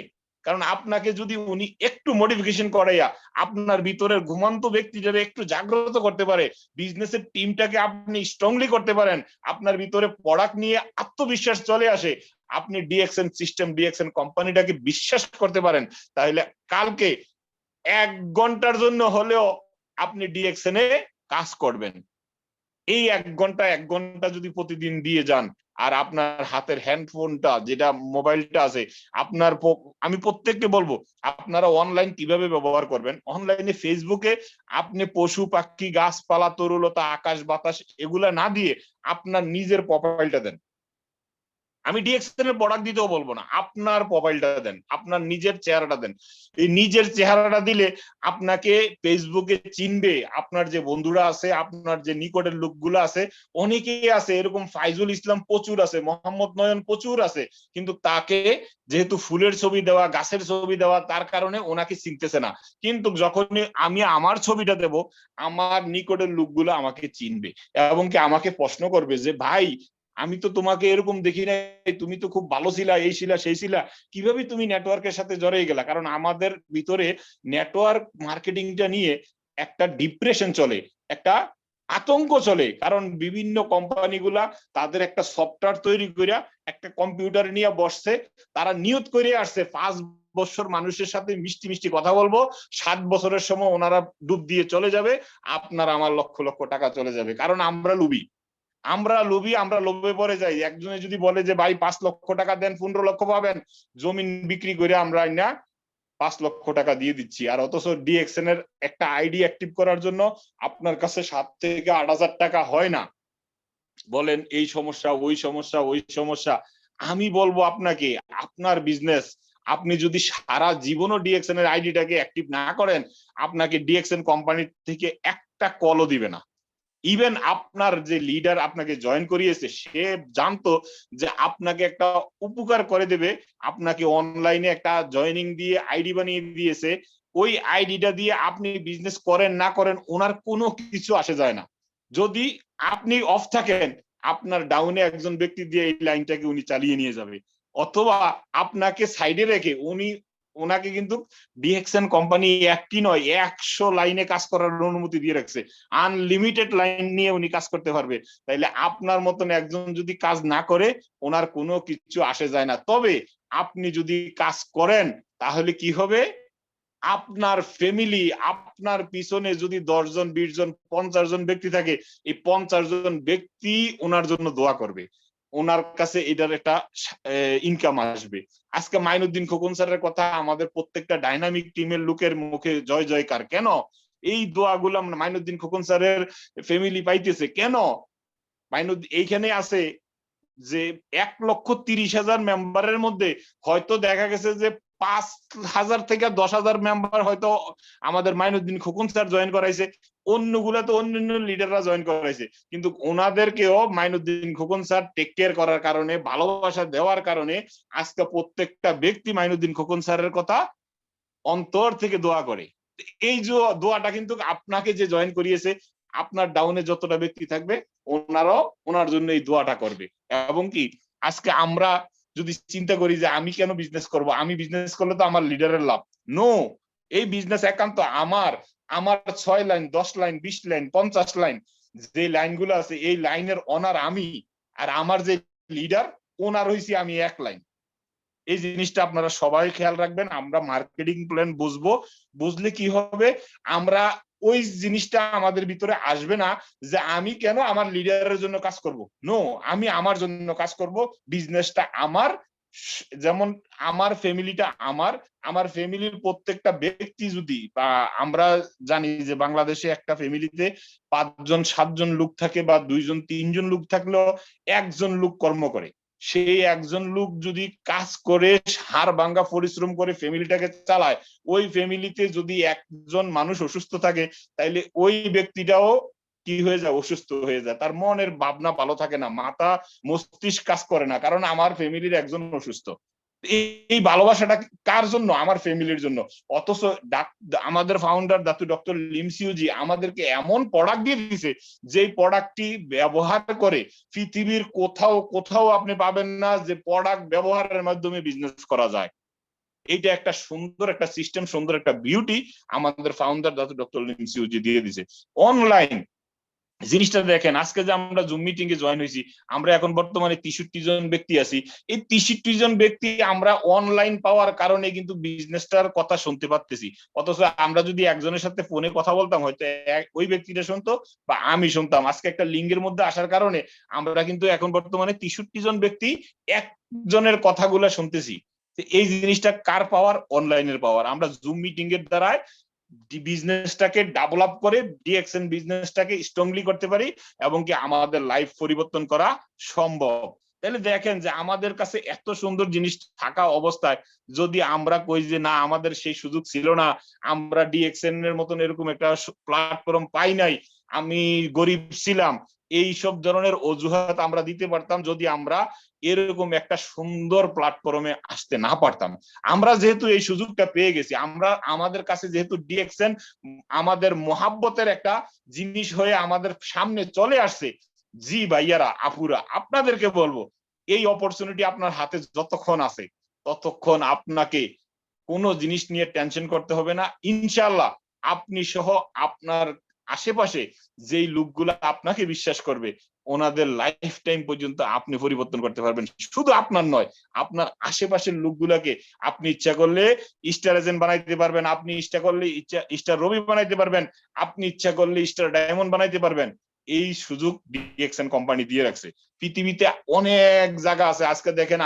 কারণ আপনাকে যদি উনি একটু মোটিফিকেশন করাইয়া আপনার ভিতরের ঘুমন্ত ব্যক্তিটাকে একটু জাগ্রত করতে পারে, বিজনেসের টিমটাকে আপনি স্ট্রংলি করতে পারেন, আপনার ভিতরে প্রোডাক্ট নিয়ে আত্মবিশ্বাস চলে আসে, আপনি ডিএক্সএন সিস্টেম ডিএক্সএন কোম্পানিটাকে বিশ্বাস করতে পারেন, তাহলে কালকে 1 ঘন্টার জন্য হলেও আপনি ডিএক্সএন এ কাজ করবেন। এই 1 ঘন্টা যদি প্রতিদিন দিয়ে যান, আর আপনার হাতের হ্যান্ডফোনটা যেটা মোবাইলটা আছে আপনার, আমি প্রত্যেককে বলবো আপনারা অনলাইন কিভাবে ব্যবহার করবেন। অনলাইনে ফেসবুকে আপনি পশু পাখি গাছপালা তরুলতা আকাশ বাতাস এগুলা না দিয়ে আপনার নিজের প্রোফাইলটা দেন। আমি ডিএক্সএন এর প্রোডাক্ট দিতেও বলবো না, আপনার প্রোফাইলটা দেন, আপনার নিজের চেহারাটা দেন। এই নিজের চেহারাটা দিলে আপনাকে ফেসবুকে চিনবে, আপনার যে বন্ধুরা আছে, আপনার যে নিকটের লোকগুলো আছে, অনেকেই আছে এরকম, ফাইজুল ইসলাম প্রচুর আছে, মোহাম্মদ নয়ন প্রচুর আছে, কিন্তু তাকে যেহেতু ফুলের ছবি দেওয়া গাছের ছবি দেওয়া তার কারণে ওনাকে চিনতেছে না। কিন্তু যখনই আমি আমার ছবিটা দেব, আমার নিকটের লোকগুলো আমাকে চিনবে এবং কি আমাকে প্রশ্ন করবে যে ভাই আমি তো তোমাকে এরকম দেখি নাই, তুমি তো খুব ভালো ছিলা, এই ছিলা সেই ছিলা, কিভাবে তুমি নেটওয়ার্কের সাথে জড়িয়ে গেলা। কারণ আমাদের ভিতরে নেটওয়ার্ক মার্কেটিংটা নিয়ে একটা ডিপ্রেশন চলে, একটা আতঙ্ক চলে। কারণ বিভিন্ন কোম্পানিগুলা তাদের একটা সফটওয়্যার তৈরি করে একটা কম্পিউটার নিয়ে বসছে, তারা নিয়ত করে আসছে 5 বছর মানুষের সাথে মিষ্টি মিষ্টি কথা বলবো, 7 বছরের সময় ওনারা ডুব দিয়ে চলে যাবে, আপনার আমার লক্ষ লক্ষ টাকা চলে যাবে। কারণ আমরা লোভী, আমরা লোভে পড়ে যাই। একজনে যদি বলে যে ভাই 5 লক্ষ টাকা দেন 15 লক্ষ পাবেন, জমিন বিক্রি করে আমরা না 5 লক্ষ টাকা দিয়ে দিচ্ছি। আর অথচ ডিএক্সএন এর একটা আইডি অ্যাক্টিভ করার জন্য আপনার কাছে 7 থেকে 8,000 টাকা হয় না। বলেন এই সমস্যা ওই সমস্যা ওই সমস্যা। আমি বলবো আপনাকে, আপনার বিজনেস আপনি যদি সারা জীবনও ডিএক্সএন এর আইডিটাকে অ্যাক্টিভ না করেন, আপনাকে ডিএক্সএন কোম্পানি থেকে একটা কলও দিবে না। ইভেন আপনার যে লিডার আপনাকে জয়েন করিয়েছে সে জানতো যে আপনাকে একটা উপকার করে দেবে, আপনাকে অনলাইনে একটা জয়েনিং দিয়ে আইডি বানিয়ে দিয়েছে, ওই আইডিটা দিয়ে আপনি বিজনেস করেন না করেন ওনার কোনো কিছু আসে যায় না। যদি আপনি অফ থাকেন, আপনার ডাউনে একজন ব্যক্তি দিয়ে এই লাইনটাকে উনি চালিয়ে নিয়ে যাবে, অথবা আপনাকে সাইডে রেখে ওনাকে কিন্তু ডিএক্সএন কোম্পানি একটি নয় 100 লাইনে কাজ করার অনুমতি দিয়ে রাখছে, আনলিমিটেড লাইন নিয়ে উনি কাজ করতে পারবে। তাইলে আপনার মতন একজন যদি কাজ না করে ওনার কোনো কিছু আসে যায় না। তবে আপনি যদি কাজ করেন তাহলে কি হবে, আপনার ফ্যামিলি, আপনার পিছনে যদি 10 জন 20 জন 50 জন ব্যক্তি থাকে, এই 50 জন ব্যক্তি ওনার জন্য দোয়া করবে, ওনার কাছে এটার একটা ইনকাম আসবে। আজকে মাইনুদ্দিন খোকন স্যারের কথা আমাদের প্রত্যেকটা ডাইনামিক টিমের লোকের মুখে জয় জয়কার। কেন এই দোয়াগুলো মাইনুদ্দিন খোকন স্যারের ফ্যামিলি পাইতেছে? কেন এইখানে আছে যে 1,30,000 মেম্বারের মধ্যে হয়তো দেখা গেছে যে 5,000 থেকে 10,000 মেম্বার হয়তো আমাদের মাইনুদ্দিন খোকন স্যার জয়েন করাইছে, অন্যগুলা তো অন্যান্য লিডাররা জয়েন করাইছে, কিন্তু ওনাদেরকেও Mainuddin Khokon sir take care করার কারণে, ভালোবাসা দেওয়ার কারণে আজকে প্রত্যেকটা ব্যক্তি মাইনুদ্দিন খোকন স্যারের কথা অন্তর থেকে দোয়া করে। এই যে দোয়াটা কিন্তু আপনাকে যে জয়েন করিয়েছে, আপনার ডাউনে যতটা ব্যক্তি থাকবে ওনারাও ওনার জন্য এই দোয়াটা করবে। এবং কি আজকে আমরা যদি চিন্তা করি যে আমি কেন বিজনেস করব, আমি বিজনেস করলে তো আমার লিডারের লাভ, নো, এই বিজনেস একান্ত আমার 6 লাইন 10 লাইন 20 লাইন 50 লাইন যে লাইনগুলো আছে এই লাইনের ওনার আমি, আর আমার যে লিডার ওনার হইছি আমি 1 লাইন। এই জিনিসটা আপনারা সবাই খেয়াল রাখবেন। আমরা মার্কেটিং প্ল্যান বুঝলে কি হবে, আমরা ওই জিনিসটা আমাদের ভিতরে আসবে না যে আমি কেন আমার লিডারের জন্য কাজ করব, নো, আমি আমার জন্য কাজ করব, বিজনেসটা আমার, যেমন আমার ফ্যামিলিটা আমার ফ্যামিলির প্রত্যেকটা ব্যক্তি যদি, বা আমরা জানি যে বাংলাদেশে একটা ফ্যামিলিতে 5 জন 7 জন লোক থাকে, বা 2 জন 3 জন লোক থাকলেও একজন লোক কর্ম করে, সেই একজন লোক যদি কাজ করে হাড় ভাঙ্গা পরিশ্রম করে ফ্যামিলিটাকে চালায়, ওই ফ্যামিলিতে যদি একজন মানুষ অসুস্থ থাকে তাইলে ওই ব্যক্তিটাও কি হয়ে যায়, অসুস্থ হয়ে যায়, তার মনের ভাবনা ভালো থাকে না, মাথা মস্তিষ্ক কাজ করে না, কারণ আমার ফ্যামিলির একজন অসুস্থ। এই ভালোবাসাটা কার জন্য? আমার ফ্যামিলির জন্য। অথচ আমাদের ফাউন্ডার ডক্টর লিমসিউজি আমাদেরকে এমন প্রোডাক্ট দিয়ে দিয়েছে, যে প্রোডাক্টটি ব্যবহার করে পৃথিবীর কোথাও আপনি পাবেন না যে প্রোডাক্ট ব্যবহারের মাধ্যমে বিজনেস করা যায়। এইটা একটা সুন্দর একটা সিস্টেম, সুন্দর একটা বিউটি আমাদের ফাউন্ডার ডক্টর লিমসিউজি দিয়ে দিয়েছে। অনলাইন জিনিসটা দেখেন, আজকে যে আমরা জুম মিটিং এ জয়েন হয়েছি, আমরা এখন বর্তমানে 63 জন ব্যক্তি আছি। এই 63 জন ব্যক্তি আমরা অনলাইন পাওয়ার কারণে কিন্তু বিজনেসটার কথা শুনতে পারতেছি। অথচ আমরা যদি একজনের সাথে ফোনে কথা বলতাম, হয়তো ওই ব্যক্তিটা শুনতো বা আমি শুনতাম। আজকে একটা লিঙ্কের মধ্যে আসার কারণে আমরা কিন্তু এখন বর্তমানে 63 জন ব্যক্তি একজনের কথাগুলো শুনতেছি। এই জিনিসটা কার পাওয়ার? অনলাইনের পাওয়ার। আমরা জুম মিটিং এর দ্বারা বিজনেসটাকে ডেভেলপ করে ডিএক্সএন বিজনেসটাকে স্ট্রংলি করতে পারি এবং কি আমাদের লাইফ পরিবর্তন করা সম্ভব। তাহলে দেখেন যে আমাদের কাছে এত সুন্দর জিনিস থাকা অবস্থায় যদি আমরা কই যে না, আমাদের সেই সুযোগ ছিল না, আমরা ডিএক্সএন এর মতন এরকম একটা প্ল্যাটফর্ম পাই নাই, আমি গরিব ছিলাম, এই সব ধরনের অজুহাত আমরা দিতে পারতাম যদি আমরা এরকম একটা সুন্দর প্ল্যাটফর্মে আসতে না পারতাম। আমরা যেহেতু এই সুযোগটা পেয়ে গেছি, আমাদের কাছে যেহেতু ডিএক্সএন আমাদের মোহাব্বতের একটা জিনিস হয়ে আমাদের সামনে চলে আসছে, জি ভাইয়ারা আপুরা আপনাদেরকে বলবো, এই অপরচুনিটি আপনার হাতে যতক্ষণ আছে ততক্ষণ আপনাকে কোনো জিনিস নিয়ে টেনশন করতে হবে না। ইনশাআল্লাহ আপনি সহ আপনার আশেপাশে যেই লোকগুলো আপনাকে বিশ্বাস করবে, ওনাদের লাইফ টাইম পর্যন্ত আপনি পরিবর্তন করতে পারবেন। শুধু আপনার নয়, আপনার আশেপাশের লোকগুলাকে আপনি ইচ্ছা করলে স্টার এজেন্ট বানাইতে পারবেন, আপনি ইচ্ছা করলে স্টার রবি বানাইতে পারবেন, আপনি ইচ্ছা করলে স্টার ডায়মন্ড বানাইতে পারবেন। এই সুযোগ ডিএক্সএন কোম্পানি দিয়ে রাখছে। পৃথিবীতে অনেক জায়গা আছে। আজকে দেখেন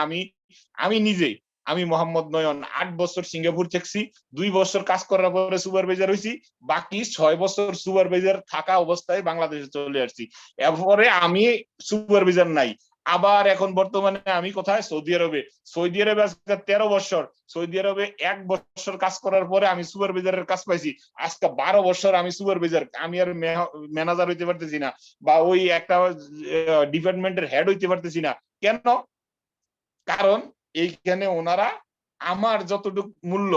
আমি নিজেই, আমি মোহাম্মদ নয়ন 8 বছর সিঙ্গাপুর থাকছি, 2 বছর কাজ করার পরে সুপারভাইজার হয়েছি, বাকি 6 বছর সুপারভাইজার থাকা অবস্থায় বাংলাদেশে চলে আসছি। এরপরে আমি সুপারভাইজার নাই, আবার এখন বর্তমানে আমি কোথায়? সৌদি আরবে। সৌদি আরবে আজকে 13 বছর, সৌদি আরবে 1 বছর কাজ করার পরে আমি সুপারভাইজারের কাজ পাইছি। আজকে 12 বছর আমি সুপারভাইজার, আমি আর ম্যানেজার হইতে পারতেছি না বা ওই একটা ডিপার্টমেন্টের হেড হইতে পারতেছি না। কেন? কারণ এইখানে ওনারা আমার যতটুকু মূল্য,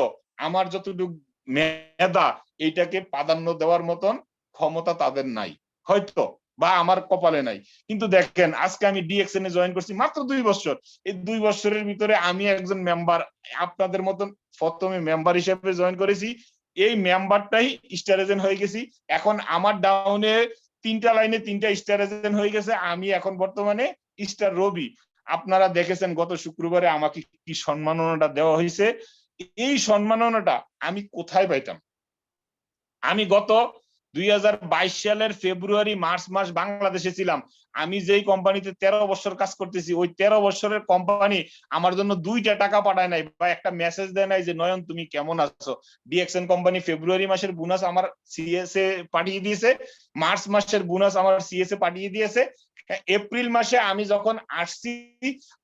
আমার যতটুকু মেধা, এইটাকে প্রাধান্য দেওয়ার মতন ক্ষমতা তাদের নাই হয়তো, বা আমার কপালে নাই। কিন্তু দেখেন আজকে আমি ডিএক্সএন এ জয়েন করছি মাত্র 2 বছর। এই 2 বছরের ভিতরে আমি একজন মেম্বার, আপনাদের মতন প্রথমে মেম্বার হিসেবে জয়েন করেছি, এই মেম্বারটাই স্টার এজেন্ট হয়ে গেছি। এখন আমার ডাউনে 3টা লাইনে 3টা স্টার এজেন্ট হয়ে গেছে। আমি এখন বর্তমানে স্টার রবি। আপনারা দেখেছেন গত শুক্রবারে আমাকে কি সম্মাননাটা দেওয়া হয়েছে। এই সম্মাননাটা আমি কোথায় পাইতাম? আমি গত 2022 সালের ফেব্রুয়ারি মার্চ মাস বাংলাদেশে ছিলাম। আমি যেই কোম্পানিতে 13 বছর কাজ করতেছি, ওই 13 বছরের কোম্পানি আমার জন্য 2টা টাকা পাঠায় নাই বা একটা মেসেজ দেয় নাই যে নয়ন তুমি কেমন আছো। ডিএক্সএন কোম্পানি ফেব্রুয়ারি মাসের বোনাস আমার সিএসএ পাঠিয়ে দিয়েছে, মার্চ মাসের বোনাস আমার সিএসএ পাঠিয়ে দিয়েছে। এপ্রিল মাসে আমি যখন আসছি,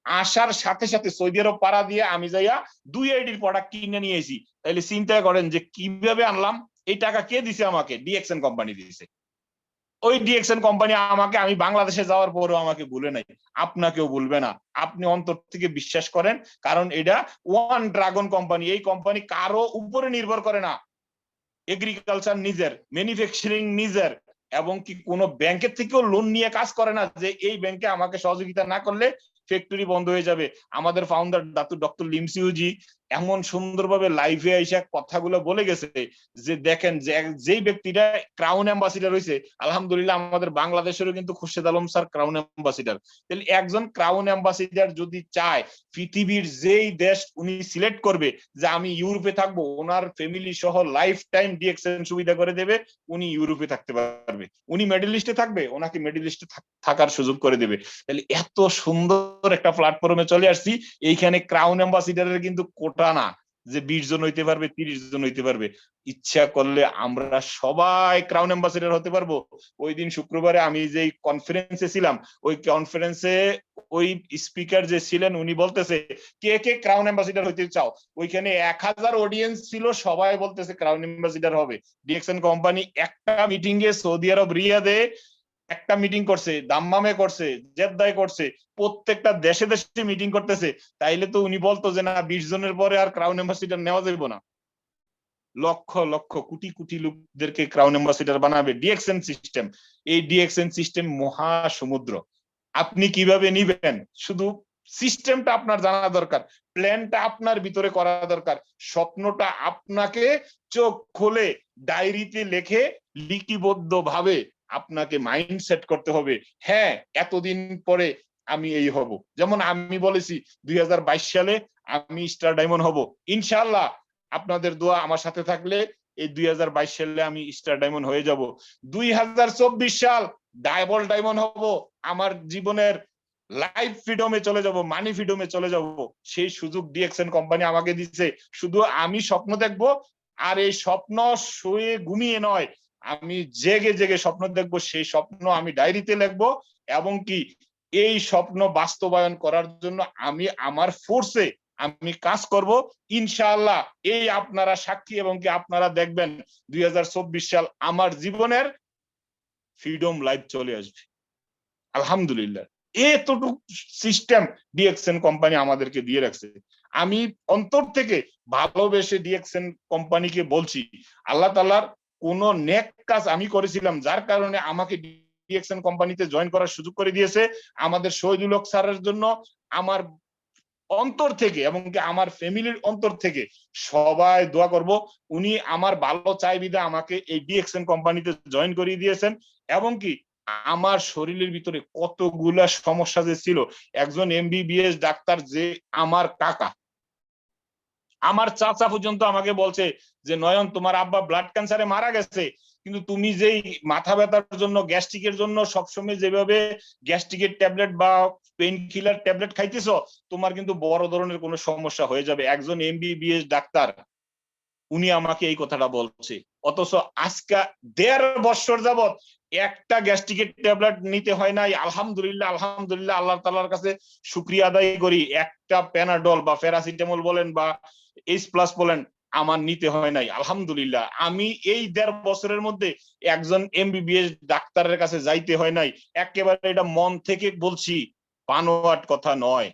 আসার সাথে সাথে সৌদি আরব পাড়া দিয়ে আমি যাইয়া 2 আইডির প্রোডাক্ট কিনে নিয়েছি। তাহলে চিন্তা করেন যে কিভাবে আনলাম। এই টাকা কে দিছে? আমাকে ডিএক্সএন কোম্পানি দিয়েছে। ওই ডিএক্সএন কোম্পানি আমাকে, আমি বাংলাদেশে যাওয়ার পরেও আমাকে ভুলে নাই, আপনাকেও ভুলবে না। আপনি অন্তর থেকে বিশ্বাস করেন, কারণ এটা ওয়ান ড্রাগন কোম্পানি। এই কোম্পানি কারো উপরে নির্ভর করে না। এগ্রিকালচার নিজের, ম্যানুফ্যাকচারিং নিজের, এবং কি কোনো ব্যাংকের থেকেও লোন নিয়ে কাজ করে না যে এই ব্যাংকে আমাকে সহযোগিতা না করলে ফ্যাক্টরি বন্ধ হয়ে যাবে। আমাদের ফাউন্ডার ডক্টর লিমসিউজি এমন সুন্দরভাবে লাইভে আইসা কথাগুলো বলে গেছে যে দেখেন যেই ব্যক্তিটা ক্রাউন অ্যাম্বাসিডার হয়েছে, আলহামদুলিল্লাহ আমাদের বাংলাদেশেরও কিন্তু Khurshed Alam sir crown ambassador. তাহলে একজন ক্রাউন অ্যাম্বাসিডার যদি চায় পৃথিবীর যেই দেশ উনি সিলেক্ট করবে যে আমি ইউরোপে থাকবো, ওনার ফ্যামিলি সহ লাইফ টাইম ডিএক্সএন সুবিধা করে দেবে, উনি ইউরোপে থাকতে পারবে। উনি মিডল ইস্টে থাকবে, ওনাকে মিডল ইস্টে থাকার সুযোগ করে দেবে। তাহলে এত সুন্দর একটা প্ল্যাটফর্মে চলে আসছি। এইখানে ক্রাউন অ্যাম্বাসিডারের কিন্তু কোটা না যে 20 জন হইতে পারবে, 30 জন হইতে পারবে। ইচ্ছা করলে আমরা সবাই ক্রাউন অ্যাম্বাসিডার হতে পারবো। ওই দিন শুক্রবারে আমি যেই কনফারেন্সে ছিলাম, ওই কনফারেন্সে ওই স্পিকার যে ছিলেন উনি বলতেছে কে কে ক্রাউন অ্যাম্বাসিডার হইতে চাও। ওইখানে 1000 অডিয়েন্স ছিল, সবাই বলতেছে ক্রাউন অ্যাম্বাসিডার হবে। ডিএক্সএন কোম্পানি একটা মিটিং এ সৌদি আরব রিয়াদে একটা মিটিং করছে, দাম্মামে করছে, জেদ্দায় করছে, প্রত্যেকটা দেশে দেশে মিটিং করতেছে, তাইলে তো উনি বলতো যে না 20 জনের পরে আর ক্রাউন অ্যাম্বাসিডার নেওয়া যাবে না। লক্ষ লক্ষ কোটি কোটি লোকদেরকে ক্রাউন অ্যাম্বাসিডার বানাবে ডিএক্সএন সিস্টেম। এই ডিএক্সএন সিস্টেম মহাসমুদ্র। আপনি কিভাবে নিবেন, শুধু সিস্টেমটা আপনার জানা দরকার, প্ল্যানটা আপনার ভিতরে করা দরকার, স্বপ্নটা আপনাকে চোখ খুলে ডায়েরিতে লিখে লিপিবদ্ধ ভাবে আপনাকে মাইন্ডসেট করতে হবে। হ্যাঁ, এতদিন পরে আমি এই হব। যেমন আমি বলেছি 2022 সালে আমি স্টার ডায়মন্ড হব, ইনশাআল্লাহ আপনাদের দোয়া আমার সাথে থাকলে এই 2022 সালে আমি স্টার ডায়মন্ড হয়ে যাব। 2024 সাল ডাবল ডায়মন্ড হব, আমার জীবনের লাইফ ফ্রিডমে চলে যাব, মানি ফ্রিডমে চলে যাব। সেই সুযোগ ডিএক্সএন কোম্পানি আমাকে দিচ্ছে। শুধু আমি স্বপ্ন দেখবো, আর এই স্বপ্ন শুয়ে ঘুমিয়ে নয়, আমি জেগে জেগে স্বপ্ন দেখবো, সেই স্বপ্ন আমি ডায়েরিতে লিখবো, এবং কি এই স্বপ্ন বাস্তবায়ন করার জন্য আমি আমার ফোর্সে আমি কাজ করব ইনশাআল্লাহ। এই আপনারা সাক্ষী, এবং কি আপনারা দেখবেন 2024 সাল আমার জীবনের ফ্রিডম লাইফ চলে আসবে আলহামদুলিল্লাহ। এতটুকু সিস্টেম ডিএক্সএন কোম্পানি আমাদেরকে দিয়ে রাখছে। আমি অন্তর থেকে ভালোবেসে ডিএক্সএন কোম্পানিকে বলছি, আল্লাহ তাআলার কোন নেক কাজ আমি করেছিলাম, যার কারণে আমাকে ডিএক্সএন কোম্পানিতে জয়েন করার সুযোগ করে দিয়েছে। আমাদের শহীদুল হক স্যারের জন্য আমার অন্তর থেকে, এবং কি আমার ফ্যামিলির অন্তর থেকে সবাই দোয়া করব। উনি আমার ভালো চাই বিধায় আমাকে এই ডিএক্সএন কোম্পানিতে জয়েন করিয়ে দিয়েছেন। এবং কি আমার শরীরের ভিতরে কতগুলা সমস্যা যে ছিল, একজন এমবিবিএস ডাক্তার যে আমার কাকা, আমার চাচা পর্যন্ত আমাকে বলছে যে নয়ন তোমার আব্বা ব্লাড ক্যান্সারে মারা গেছে, কিন্তু তুমি যেই মাথা ব্যথার জন্য গ্যাস্ট্রিকের জন্য সবসময় যেভাবে গ্যাস্ট্রিকের ট্যাবলেট বা পেইন কিলার ট্যাবলেট খাইতেছো, তোমার কিন্তু বড় ধরনের কোনো সমস্যা হয়ে যাবে। একজন এমবিবিএস ডাক্তার উনি আমাকে এই কথাটা বলছে, অথচ আজকে 1.5 বছর যাবত একটা গ্যাস্ট্রিকের ট্যাবলেট নিতে হয় নাই। আলহামদুলিল্লাহ, আলহামদুলিল্লাহ, আল্লাহ তাআলার কাছে শুকরিয়া আদায় করি। একটা প্যানাডল বা প্যারাসিটামল বলেন বা এইচ প্লাস বলেন, আমার নিতে হয় নাই আলহামদুলিল্লাহ। আমি এই 1.5 বছরের মধ্যে একজন এমবিবিএস ডাক্তারের কাছে যাইতে হয় নাই। একেবারে এটা মন থেকে বলছি, বানোয়াট কথা নয়।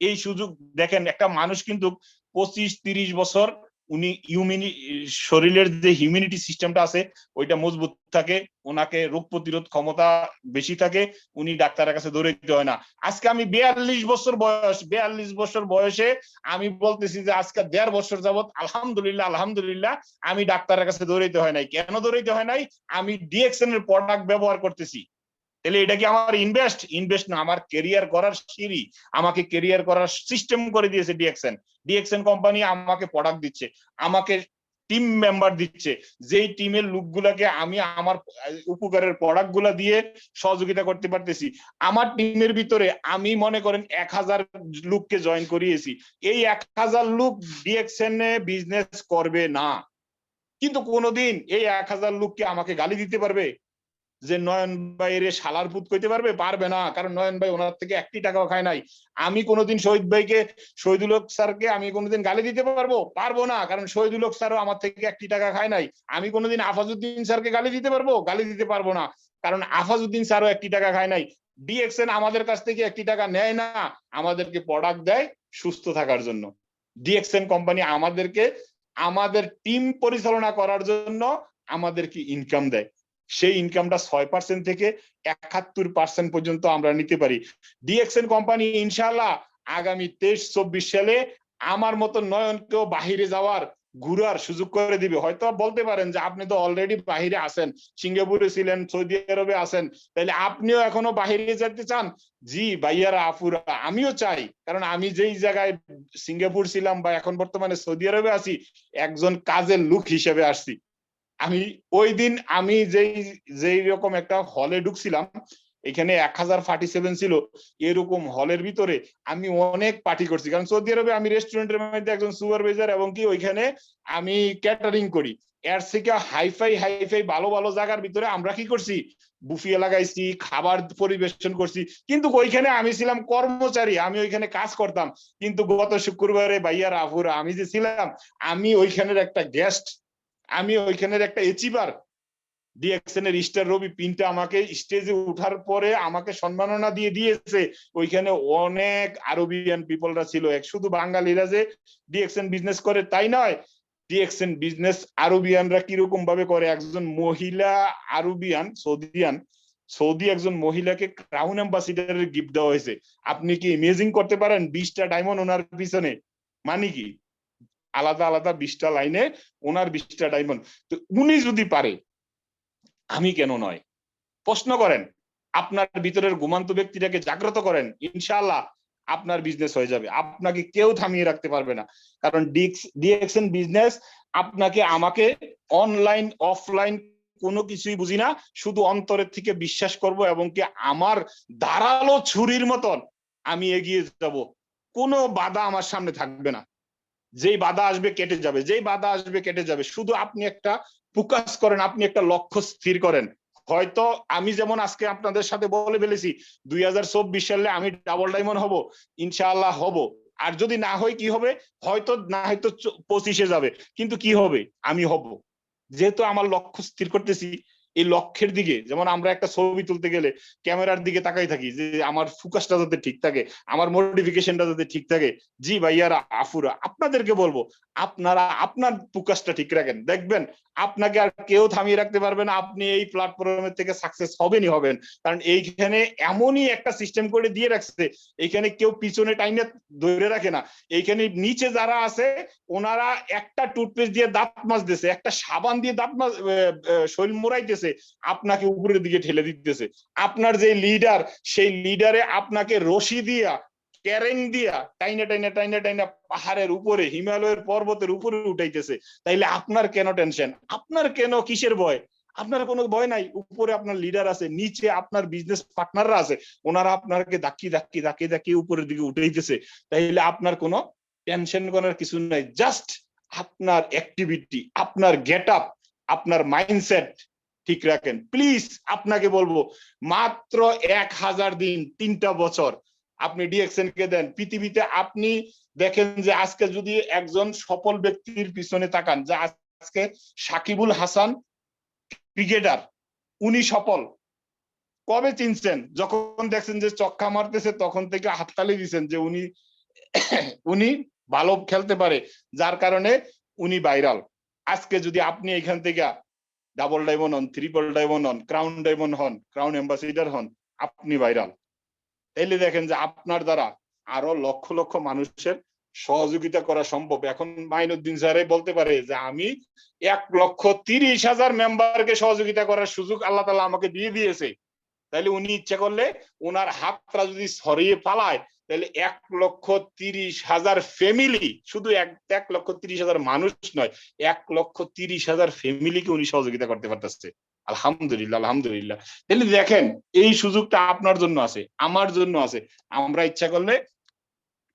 এই সুযোগ দেখেন, একটা মানুষ কিন্তু 25-30 বছর উনি শরীরের যে হিউম্যানিটি সিস্টেমটা আছে ওইটা মজবুত থাকে, ওনাকে রোগ প্রতিরোধ ক্ষমতা বেশি থাকে, উনি ডাক্তারের কাছে দৌড়াইতে হয় না। আজকে আমি 42 বছর বয়স, 42 বছর বয়সে আমি বলতেছি যে আজকে 1.5 বছর যাবত আলহামদুলিল্লাহ, আলহামদুলিল্লাহ আমি ডাক্তারের কাছে দৌড়াইতে হয় নাই। কেন দৌড়াইতে হয় নাই? আমি ডিএক্সএন এর প্রোডাক্ট ব্যবহার করতেছি। তাহলে এটা কি আমার ইনভেস্ট না, আমার ক্যারিয়ার করার সিঁড়ি, আমাকে ক্যারিয়ার করার সিস্টেম করে দিয়েছে ডিএক্সএন কোম্পানি। আমাকে প্রোডাক্ট দিচ্ছে, আমাকে টিম মেম্বার দিচ্ছে, যেই টিমের লোকগুলাকে আমি আমার উপকারের প্রোডাক্ট গুলা দিয়ে সহযোগিতা করতে পারতেছি। আমার টিমের ভিতরে আমি মনে করেন 1000 লোককে জয়েন করিয়েছি। এই 1000 লোক ডিএক্সএন এ বিজনেস করবে না, কিন্তু কোনোদিন এই 1000 লোককে আমাকে গালি দিতে পারবে যে নয়ন ভাইয়ের শালার পুত কইতে পারবে না, কারণ নয়ন ভাই ওনার থেকে 1 টাকাও খায় নাই। আমি কোনোদিন শহীদুল হক স্যারকে আমি কোনোদিন গালি দিতে পারবো না, কারণ শহীদুল হক স্যারও আমার থেকে 1 টাকা খায় নাই। আমি কোনোদিন আফাজউদ্দিন স্যারকে গালি দিতে পারবো না, কারণ আফাজউদ্দিন স্যারও 1 টাকা খায় নাই। ডিএক্সএন আমাদের কাছ থেকে 1 টাকা নেয় না, আমাদেরকে প্রোডাক্ট দেয় সুস্থ থাকার জন্য। ডিএক্সএন কোম্পানি আমাদেরকে আমাদের টিম পরিচালনা করার জন্য আমাদেরকে ইনকাম দেয়। সেই ইনকামটা 6% থেকে 71% পর্যন্ত আমরা নিতে পারি। ডিএক্সএন কোম্পানি ইনশাআল্লাহ আগামী 23-24 সালে আমার মতো নয়নকেও বাহিরে যাওয়ার ঘুরার সুযোগ করে দিবে। হয়তো বলতে পারেন যে আপনি তো অলরেডি বাহিরে আছেন, সিঙ্গাপুরে ছিলেন, সৌদি আরবে আছেন, তাহলে আপনিও এখনো বাহিরে যেতে চান? জি ভাইয়ারা, আপুরা, আমিও চাই, কারণ আমি যেই জায়গায় সিঙ্গাপুর ছিলাম বা এখন বর্তমানে সৌদি আরবে আছি, একজন কাজের লোক হিসেবে আসছি। আমি ওই দিন আমি যেই রকম একটা হলে ঢুকছিলাম, এখানে 1047 ছিল, এরকম হলের ভিতরে আমি অনেক পার্টি করছি, কারণ সৌদি আরবে আমি রেস্টুরেন্টের মধ্যে একজন সুপারভাইজার, এবং কি ওইখানে আমি ক্যাটারিং করি। এর থেকে হাইফাই ভালো ভালো জায়গার ভিতরে আমরা কি করছি, বুফিয়ে লাগাইছি, খাবার পরিবেশন করছি, কিন্তু ওইখানে আমি ছিলাম কর্মচারী, আমি ওইখানে কাজ করতাম। কিন্তু গত শুক্রবারে ভাইয়ারা, আপুরা, আমি যে ছিলাম, আমি ওইখানের একটা গেস্ট, আমি ওইখানের একটা এচিভার। ডিএক্সএন এর স্টার রবি পিনটা আমাকে স্টেজে উঠার পরে আমাকে সম্মাননা দিয়ে দিয়েছে। ওইখানে অনেক আরবিয়ান পিপলরা ছিল, শুধু বাঙালিরা যে ডিএক্সএন বিজনেস করে তাই নয়, ডিএক্সএন বিজনেস আরবিয়ানরা কিরকম ভাবে করে। একজন মহিলা আরবিয়ান সৌদি একজন মহিলাকে ক্রাউন অ্যাম্বাসিডারের গিফট দেওয়া হয়েছে। আপনি কি ইমেজিং করতে পারেন 20টা ডায়মন্ড ওনার পিছনে? মানে কি আলাদা আলাদা 20টা লাইনে ওনার 20টা ডায়মন্ড। তো উনি যদি পারে আমি কেন নয়? প্রশ্ন করেন, আপনার ভিতরের ঘুমান্ত ব্যক্তিটাকে জাগ্রত করেন, ইনশাআল্লাহ আপনার বিজনেস হয়ে যাবে। আপনাকে কেউ থামিয়ে রাখতে পারবে না, কারণ ডিএক্সএন বিজনেস আপনাকে আমাকে অনলাইন অফলাইন কোনো কিছুই বুঝি না, শুধু অন্তরের থেকে বিশ্বাস করব এবং কি আমার ধারালো ছুরির মতন আমি এগিয়ে যাব। কোনো বাধা আমার সামনে থাকবে না, যেই বাধা আসবে কেটে যাবে, যেই বাধা আসবে কেটে যাবে। শুধু আপনি একটা ফোকাস করেন, আপনি একটা লক্ষ্য স্থির করেন। হয়তো আমি যেমন আজকে আপনাদের সাথে বলে ফেলেছি 2024 সালে আমি ডাবল ডায়মন্ড হব, ইনশাআল্লাহ হব। আর যদি না হয় কি হবে? হয়তো না, হয়তো 25-এ যাবে, কিন্তু কি হবে? আমি হব। যেহেতু আমার লক্ষ্য স্থির করতেছি, এই লক্ষ্যের দিকে, যেমন আমরা একটা ছবি তুলতে গেলে ক্যামেরার দিকে তাকাই থাকি যে আমার ফোকাসটা যাতে ঠিক থাকে, আমার মডিফিকেশনটা যাতে ঠিক থাকে। জি ভাইয়ারা, আফুরা, আপনাদেরকে বলবো আপনারা আপনার ফোকাসটা ঠিক রাখেন, দেখবেন আপনাকে আর কেউ থামিয়ে রাখতে পারবে না। আপনি এই প্ল্যাটফর্মের থেকে সাকসেস হবেনই হবেন, কারণ এইখানে এমনই একটা সিস্টেম করে দিয়ে রাখছে, এইখানে কেউ পিছনে টাইমে ধরে রাখে না। এইখানে নিচে যারা আছে ওনারা একটা টুথপেস্ট দিয়ে দাঁত মাজতেছে, একটা সাবান দিয়ে দাঁত শরীর মোড়াইতেছে, আপনাকে উপরের দিকে ঠেলে দিতেছে। আপনার যে লিডার, সেই লিডারে আপনাকে রশি দিয়া ক্যারেং দিয়া টাইনা টাইনা টাইনা টাইনা পাহাড়ের উপরে, হিমালয়ের পর্বতের উপরে উঠাইতেছে। তাইলে আপনার কেন টেনশন? আপনার কেন কিসের ভয়? আপনার কোনো ভয় নাই। উপরে আপনার লিডার আছে, নিচে আপনার বিজনেস পার্টনাররা আছে, ওনারা আপনাকে ধাক্কি ধাক্কি ধাক্কি ধাক্কি উপরের দিকে উঠাইতেছে। তাইলে আপনার কোনো টেনশন করার কিছু নাই। জাস্ট আপনার অ্যাক্টিভিটি, আপনার গেট আপ, আপনার মাইন্ডসেট ঠিক রাখেন। প্লিজ আপনাকে বলবো, মাত্র 1000 দিন, 3টা বছর আপনি ডিএক্সএন কে দেন। পৃথিবীতে আপনি দেখেন যে আজকে যদি একজন সফল ব্যক্তির পিছনে তাকান, যে আজকে সাকিবুল হাসান ক্রিকেটার, উনি সফল কবে চিনছেন? যখন দেখছেন যে চক্কা মারতেছে তখন থেকে হাততালি দিচ্ছেন যে উনি ভালো খেলতে পারে, যার কারণে উনি ভাইরাল। আজকে যদি আপনি এখান থেকে ডাবল ডায়মন্ড হন, ট্রিপল ডায়মন্ড হন, ক্রাউন ডায়মন্ড হন, ক্রাউন অ্যাম্বাসিডার হন, আপনি ভাইরাল। তাইলে দেখেন যে আপনার দ্বারা আরো লক্ষ লক্ষ মানুষের সহযোগিতা করা সম্ভব। এখন মাইনুদ্দিন স্যারাই বলতে পারে যে আমি 1,30,000 মেম্বারকে সহযোগিতা করার সুযোগ আল্লাহ তাআলা আমাকে দিয়ে দিয়েছে। তাইলে উনি ইচ্ছা করলে ওনার হাতটা যদি ছড়িয়ে পালায়, তাহলে 1,30,000 ফ্যামিলি, শুধু 1,30,000 মানুষ নয়, 1,30,000 ফ্যামিলিকে উনি সহযোগিতা করতে পারতেছে। আলহামদুলিল্লাহ, আলহামদুলিল্লাহ। তাহলে দেখেন এই সুযোগটা আপনার জন্য আছে, আমার জন্য আছে। আমরা ইচ্ছা করলে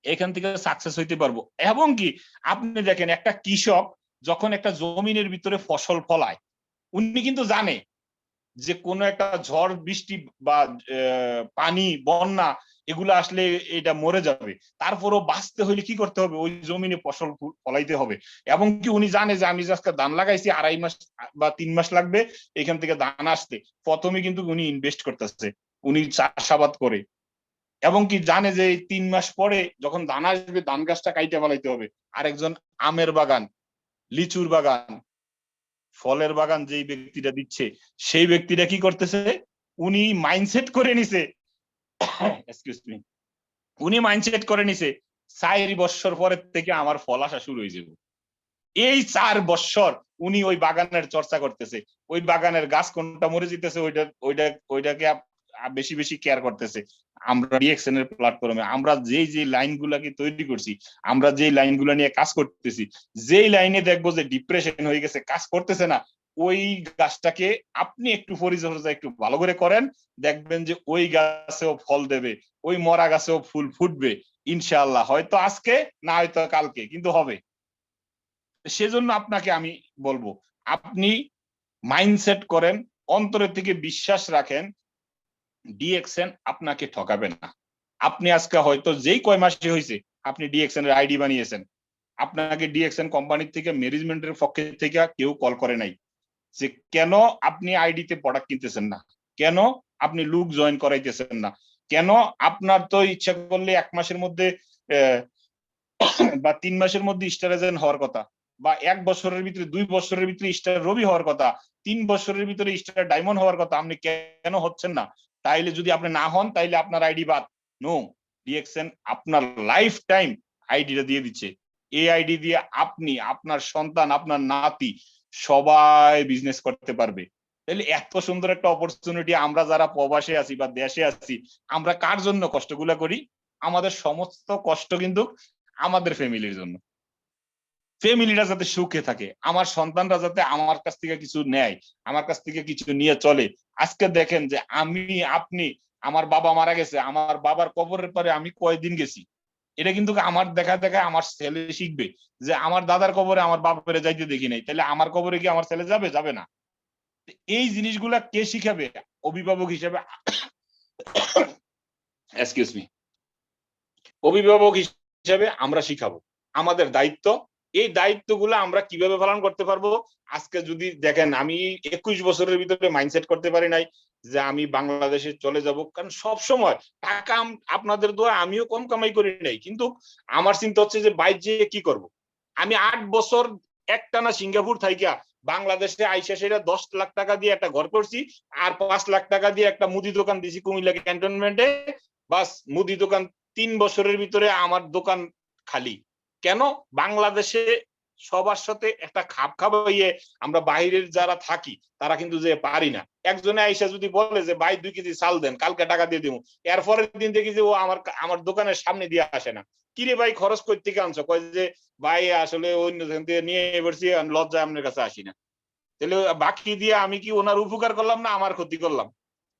এখান থেকে সাকসেস হইতে পারবো। এবং কি আপনি দেখেন, একটা কৃষক যখন একটা জমিনের ভিতরে ফসল ফলায়, উনি কিন্তু জানে যে কোনো একটা ঝড় বৃষ্টি বা পানি বন্যা এগুলো আসলে এটা মরে যাবে, তারপরও বাঁচতে হইলে কি করতে হবে? ওই জমিনে ফসল ফলাইতে হবে। এবং কি উনি জানে যে আমি আজকে ধান লাগাইছি 2.5 মাস বা 3 মাস লাগবে এখান থেকে ধান আসতে। প্রথমে কিন্তু উনি ইনভেস্ট করতেছে, উনি চাষাবাদ করে। এবং কি জানে যে এই 3 মাস পরে যখন ধান আসবে ধান গাছটা কাইটে ফলাইতে হবে। আরেকজন আমের বাগান, লিচুর বাগান, ফলের বাগান যেই ব্যক্তিটা দিচ্ছে, সেই ব্যক্তিটা কি করতেছে? উনি মাইন্ডসেট করে নিছে, এক্সকিউজ মি, উনি মাইন্ডসেট করে নিছে 4 বছর পরের থেকে আমার ফল আসা শুরু হয়ে যাবে। এই 4 বছর উনি ওই বাগানের চর্চা করতেছে, ওই বাগানের গাছ কোনটা মরে যেতেছে ওইটাকে বেশি বেশি কেয়ার করতেছে। আমরা ডিএক্সএন এর প্ল্যাটফর্মে আমরা যেই লাইনগুলাকে তৈরি করছি, আমরা যেই লাইনগুলো নিয়ে কাজ করতেছি, যেই লাইনে দেখবো যে ডিপ্রেশন হয়ে গেছে, কাজ করতেছে না, ওই গাছটাকে আপনি একটু পরিচর্যা একটু ভালো করে করেন, দেখবেন যে ওই গাছেও ফল দেবে, ওই মরা গাছেও ফুল ফুটবে ইনশাআল্লাহ। হয়তো আজকে না, হয়তো কালকে, কিন্তু হবে। সেজন্য আপনাকে আমি বলবো, আপনি মাইন্ডসেট করেন, অন্তরের থেকে বিশ্বাস রাখেন, ডিএক্সএন আপনাকে ঠকাবে না। আপনি আজকে হয়তো যেই কয় মাসে হয়েছে আপনি ডিএক্সএন এর আইডি বানিয়েছেন, আপনাকে ডিএক্সএন কোম্পানির থেকে ম্যানেজমেন্টের পক্ষ থেকে কেউ কল করে নাই, যে কেন আপনি আইডিতে প্রোডাক্ট কিনতেছেন না, কেন আপনি লুক জয়েন করাইতেছেন না, কেন আপনার তো ইচ্ছা করলে 1 মাসের মধ্যে বা 3 মাসের মধ্যে স্টার এজেন্ট হওয়ার কথা, বা 1 বছরের ভিতরে 2 বছরের ভিতরে স্টার রবি হওয়ার কথা, 3 বছরের ভিতরে স্টার ডায়মন্ড হওয়ার কথা, আপনি কেন হচ্ছেন না? তাইলে যদি আপনি না হন তাইলে আপনার আইডি বাদ। নো, ডিএক্সএন আপনার লাইফ টাইম আইডিটা দিয়ে দিচ্ছে। এই আইডি দিয়ে আপনি, আপনার সন্তান, আপনার নাতি সবাই বিজনেস করতে পারবে। তাহলে এত সুন্দর একটা অপরচুনিটি আমরা যারা প্রবাসে আছি বা দেশে আছি, আমরা কার জন্য কষ্টগুলো করি? আমাদের সমস্ত কষ্ট কিন্তু আমাদের ফ্যামিলির জন্য। ফ্যামিলিটা যাতে সুখে থাকে, আমার সন্তানরা যাতে আমার কাছ থেকে কিছু নেয়, আমার কাছ থেকে কিছু নিয়ে চলে। আজকে দেখেন যে আমি, আপনি, আমার বাবা মারা গেছে, আমার বাবার কবরের পরে আমি কয়দিন গেছি, এটা কিন্তু আমার দেখা দেখা আমার ছেলে শিখবে যে আমার দাদার কবরে আমার বাপের যাইতে দেখি নাই, তাহলে আমার কবরে কি আমার ছেলে যাবে? যাবে না। এই জিনিসগুলা কে শিখাবে? অভিভাবক হিসেবে এক্সকিউজ মি, অভিভাবক হিসেবে আমরা শিখাবো, আমাদের দায়িত্ব। এই দায়িত্বগুলো আমরা কিভাবে পালন করতে পারবো? আজকে যদি দেখেন, আমি 21 বছরের ভিতরে মাইন্ডসেট করতে পারি নাই যে আমি বাংলাদেশে চলে যাব, কারণ সব সময় টাকা আপনাদের দোয়া আমিও কম কামাই করি নাই, কিন্তু আমার চিন্তা হচ্ছে যে বাইরে যেয়ে কি করব। আমি 8 বছর একটানা সিঙ্গাপুর থাইকা বাংলাদেশে আইসা সেটা 10 লাখ টাকা দিয়ে একটা ঘর করছি, আর 5 লাখ টাকা দিয়ে একটা মুদি দোকান দিছি কুমিল্লা ক্যান্টনমেন্টে। বাস, মুদি দোকান 3 বছরের ভিতরে আমার দোকান খালি। কেন? বাংলাদেশে সবার সাথে একটা খাপ খাওয়াইয়ে আমরা বাইরের যারা থাকি তারা কিন্তু যে পারি না। একজনে আইসা যদি বলে যে ভাই 2 কেজি চাল দেন, কালকে টাকা দিয়ে দিব, এরপরের দিন দেখি যে ও আমার দোকানের সামনে দিয়ে আসে না। কিরে ভাই, খরচ কই থেকে আনছো? কয় যে ভাই আসলে অন্য দোকান থেকে নিয়ে এসেছি, লজ্জায় আপনার কাছে আসি না। তাহলে বাকি দিয়ে আমি কি ওনার উপকার করলাম না আমার ক্ষতি করলাম?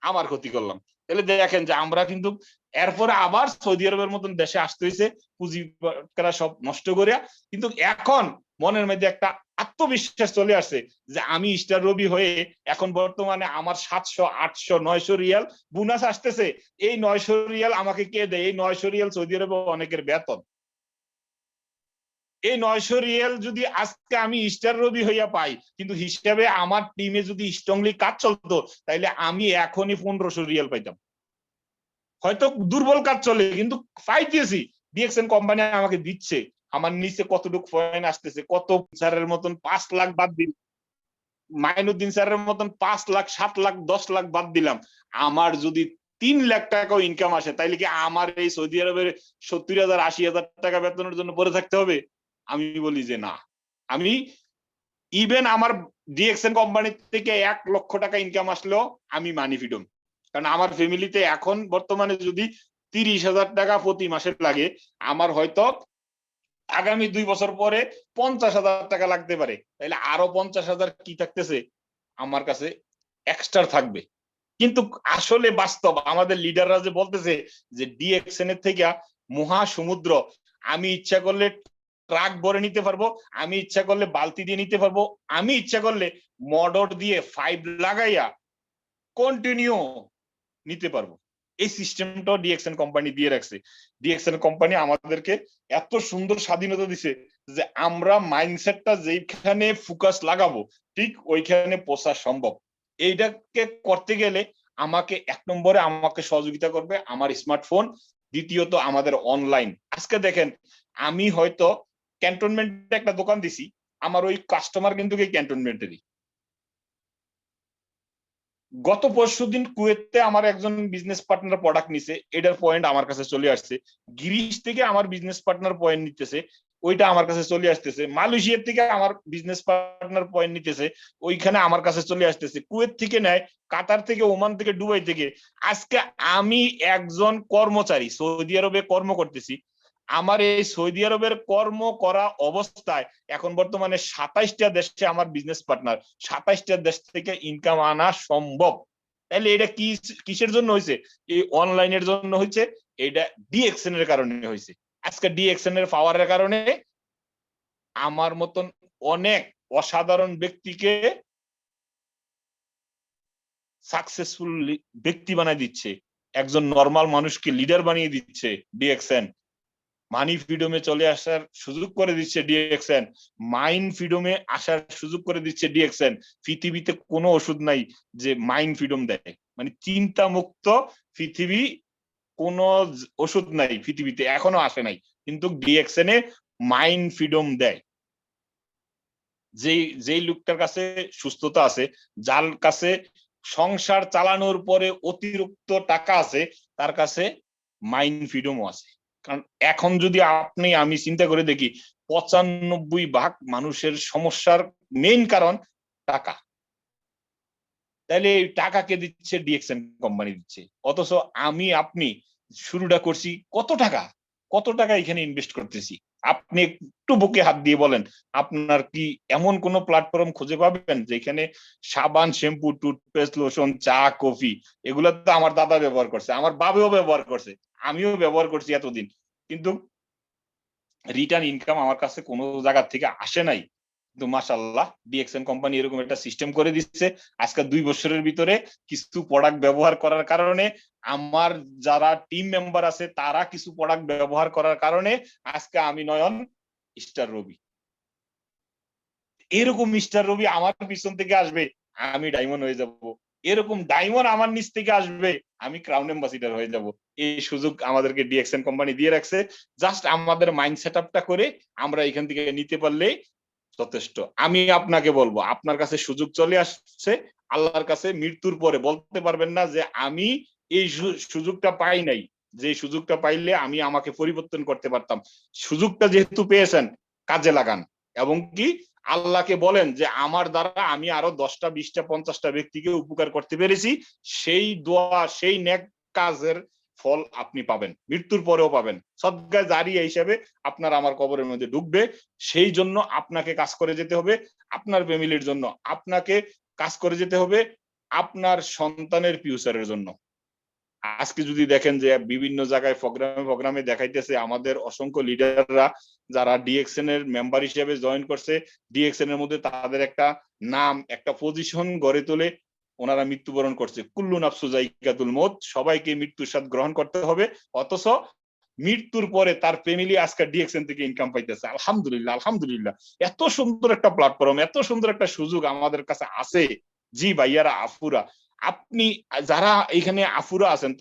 আমার ক্ষতি করলাম। তাহলে দেখেন যে আমরা কিন্তু এরপরে আবার সৌদি আরবের মতন দেশে আসতে হয়েছে পুঁজি সব নষ্ট করিয়া, কিন্তু এখন মনের মধ্যে একটা আত্মবিশ্বাস চলে আসছে যে আমি স্টার রবি হয়ে এখন বর্তমানে আমার 700, 800, 900 রিয়াল বোনাস আসতেছে। এই 900 রিয়াল আমাকে কে দেয়? এই 900 রিয়াল সৌদি আরবে অনেকের বেতন। এই 900 রিয়াল যদি আজকে আমি স্টার রবি হইয়া পাই, কিন্তু হিসাবে আমার টিমে যদি স্ট্রংলি কাজ চলতো, তাইলে আমি এখনই 1500 রিয়াল পাইতাম। হয়তো দুর্বল কাজ চলে, কিন্তু পাইতেছি। ডিএক্সএন কোম্পানি আমাকে দিচ্ছে। আমার নিচে কতটুকু পয়েন্ট আসতেছে, কত স্যারের মতন 5 লাখ বাদ দিল, মাইনুদ্দিন স্যারের মতন 5 লাখ, 7 লাখ, 10 লাখ বাদ দিলাম। আমার যদি 3 লাখ টাকাও ইনকাম আসে, তাইলে কি আমার এই সৌদি আরবের 70,000, 80,000 টাকা বেতনের জন্য পড়ে থাকতে হবে? আমি বলি যে না। আমি ইভেন আমার ডিএক্সএন কোম্পানি থেকে 1 লক্ষ টাকা ইনকাম আসলেও আমি মানি ফ্রিডম, কারণ আমার ফ্যামিলিতে এখন বর্তমানে যদি 30,000 টাকা প্রতি মাসে লাগে, আমার হয়তো আগামী 2 বছর পরে 50,000 টাকা লাগতে পারে। তাহলে আরো 50,000 কি থাকতেছে আমার কাছে এক্সট্রা থাকবে। কিন্তু আসলে বাস্তব আমাদের লিডাররা যে বলতেছে যে ডিএক্সএন এর থেকে মহাসমুদ্র, আমি ইচ্ছা করলে ট্রাক ভরে নিতে পারবো, আমি ইচ্ছা করলে বালতি দিয়ে নিতে পারবো, আমি ইচ্ছা করলে মোটর দিয়ে 5 লাগাইয়া কন্টিনিউ নিতে পারবো। এই সিস্টেমটাও ডিএক্সএন কোম্পানি দিয়ে রাখছে। ডিএক্সএন কোম্পানি আমাদেরকে এত সুন্দর স্বাধীনতা দিছে যে আমরা মাইন্ডসেটটা যেখানে ফোকাস লাগাবো ঠিক ওইখানে পৌঁছা সম্ভব। এইটাকে করতে গেলে আমাকে 1 নম্বরে আমাকে সহযোগিতা করবে আমার স্মার্টফোন, দ্বিতীয়ত আমাদের অনলাইন। আজকে দেখেন, আমি হয়তো ক্যান্টনমেন্টে একটা দোকান দিছি, আমার ওই কাস্টমার কিন্তু এই ক্যান্টনমেন্টেরই। গত পরশুদিন কুয়েতে আমার একজন বিজনেস পার্টনার প্রোডাক্ট নিছে, এটার পয়েন্ট আমার কাছে চলে আসছে। গ্রিস থেকে আমার বিজনেস পার্টনার পয়েন্ট নিতেছে, ওইটা আমার কাছে চলে আসতেছে। মালয়েশিয়ার থেকে আমার বিজনেস পার্টনার পয়েন্ট নিতেছে, ওইখানে আমার কাছে চলে আসতেছে। কুয়েত থেকে নেয়, কাতার থেকে, ওমান থেকে, দুবাই থেকে। আজকে আমি একজন কর্মচারী সৌদি আরবে কর্ম করতেছি, আমার এই সৌদি আরবের কর্ম করা অবস্থায় এখন বর্তমানে 27টা দেশে আমার বিজনেস পার্টনার, 27টা দেশ থেকে ইনকাম আনা সম্ভব। তাহলে এটা কি কিসের জন্য হয়েছে? এই অনলাইনের জন্য হয়েছে, এটা ডিএক্সএন এর কারণে হয়েছে। আজকে ডিএক্সএন এর পাওয়ারের কারণে আমার মতন অনেক অসাধারণ ব্যক্তিকে সাকসেসফুল ব্যক্তি বানিয়ে দিচ্ছে, একজন নরমাল মানুষকে লিডার বানিয়ে দিচ্ছে ডিএক্সএন। মানি ফ্রিডমে চলে আসার সুযোগ করে দিচ্ছে ডিএক্সএন, মাইন্ড ফ্রিডমে আসার সুযোগ করে দিচ্ছে ডিএক্সএন। পৃথিবীতে কোনো ওষুধ নাই যে মাইন্ড ফ্রিডম দেয়, মানে চিন্তা মুক্ত পৃথিবী, কোনো ওষুধ নাই পৃথিবীতে, এখনো আসে নাই, কিন্তু ডিএক্সএন এ মাইন্ড ফ্রিডম দেয়। যেই লোকটার কাছে সুস্থতা আছে, যার কাছে সংসার চালানোর পরে অতিরিক্ত টাকা আছে, তার কাছে মাইন্ড ফ্রিডমও আছে। কারণ এখন যদি আমি চিন্তা করে দেখি, 95% মানুষের সমস্যার মেইন কারণ টাকা। তাহলে এই টাকাকে দিচ্ছে ডিএক্সএন কোম্পানি দিচ্ছে, অথচ আপনি শুরুটা করছি কত টাকা এখানে ইনভেস্ট করতেছি। আপনি একটু বুকে হাত দিয়ে বলেন, আপনার কি এমন কোন প্ল্যাটফর্ম খুঁজে পাবেন যেখানে সাবান, শ্যাম্পু, টুথপেস্ট, লোশন, চা, কফি, এগুলো তো আমার দাদা ব্যবহার করছে, আমার বাবাও ব্যবহার করছে, আমিও ব্যবহার করছি এতদিন, কিন্তু রিটার্ন ইনকাম আমার কাছে কোনো জায়গা থেকে আসে নাই। কিন্তু মাশাআল্লাহ ডিএক্সএন কোম্পানি এরকম একটা সিস্টেম করে দিচ্ছে, আজকে 2 বছরের ভিতরে কিছু প্রোডাক্ট ব্যবহার করার কারণে, আমার যারা টিম মেম্বার আছে তারা কিছু প্রোডাক্ট ব্যবহার করার কারণে আজকে আমি নয়ন স্টার রবি। এরকম স্টার রবি আমার পিছন থেকে আসবে, আমি ডায়মন্ড হয়ে যাব। এরকম ডায়মন্ড আমার নিচ থেকে আসবে, আমি ক্রাউন অ্যাম্বাসিডার হয়ে যাব। এই সুযোগ আমাদেরকে ডিএক্সএন কোম্পানি দিয়ে রাখছে। জাস্ট আমাদের মাইন্ড সেটআপটা করে আমরা এখান থেকে নিতে পারলে যথেষ্ট। আমি আপনাকে বলবো, আপনার কাছে সুযোগ চলে আসছে, আল্লাহর কাছে মৃত্যুর পরে বলতে পারবেন না যে আমি এই সুযোগটা পাই নাই, যে সুযোগটা পাইলে আমি আমাকে পরিবর্তন করতে পারতাম। সুযোগটা যেহেতু পেয়েছেন, কাজে লাগান, এবং কি আল্লাহকে বলেন যে আমার দ্বারা আমি আরো 10টা 20টা 50টা ব্যক্তিকে উপকার করতে পেরেছি, সেই দোয়া, সেই নেক কাজের ফল আপনি পাবেন, মৃত্যুর পরেও পাবেন। সদকা জারিয়া হিসেবে আপনার আমার কবরের মধ্যে ঢুকবে। সেই জন্য আপনাকে কাজ করে যেতে হবে, আপনার ফ্যামিলির জন্য আপনাকে কাজ করে যেতে হবে, আপনার সন্তানের ফিউচারের জন্য। আজকে যদি দেখেন যে বিভিন্ন জায়গায় প্রোগ্রামে দেখাইতেছে আমাদের অসংখ্য লিডাররা যারা ডিএক্সএন এর মেম্বার হিসেবে জয়েন করছে, ডিএক্সএন এর মধ্যে তাদের একটা নাম, একটা পজিশন গড়ে তোলে, ওনারা মৃত্যুবরণ করছে। কুল্লু নাফসু যায়িকাতুল মউত, সবাইকে মৃত্যুর স্বাদ গ্রহণ করতে হবে, অথচ মৃত্যুর পরে তার ফ্যামিলি আজকে ডিএক্সএন থেকে ইনকাম পাইতেছে। আলহামদুলিল্লাহ, আলহামদুলিল্লাহ। এত সুন্দর একটা প্ল্যাটফর্ম, এত সুন্দর একটা সুযোগ আমাদের কাছে আছে। জি ভাইয়ারা, আফুরা, আপনি যারা এখানে আফুরা আছেন,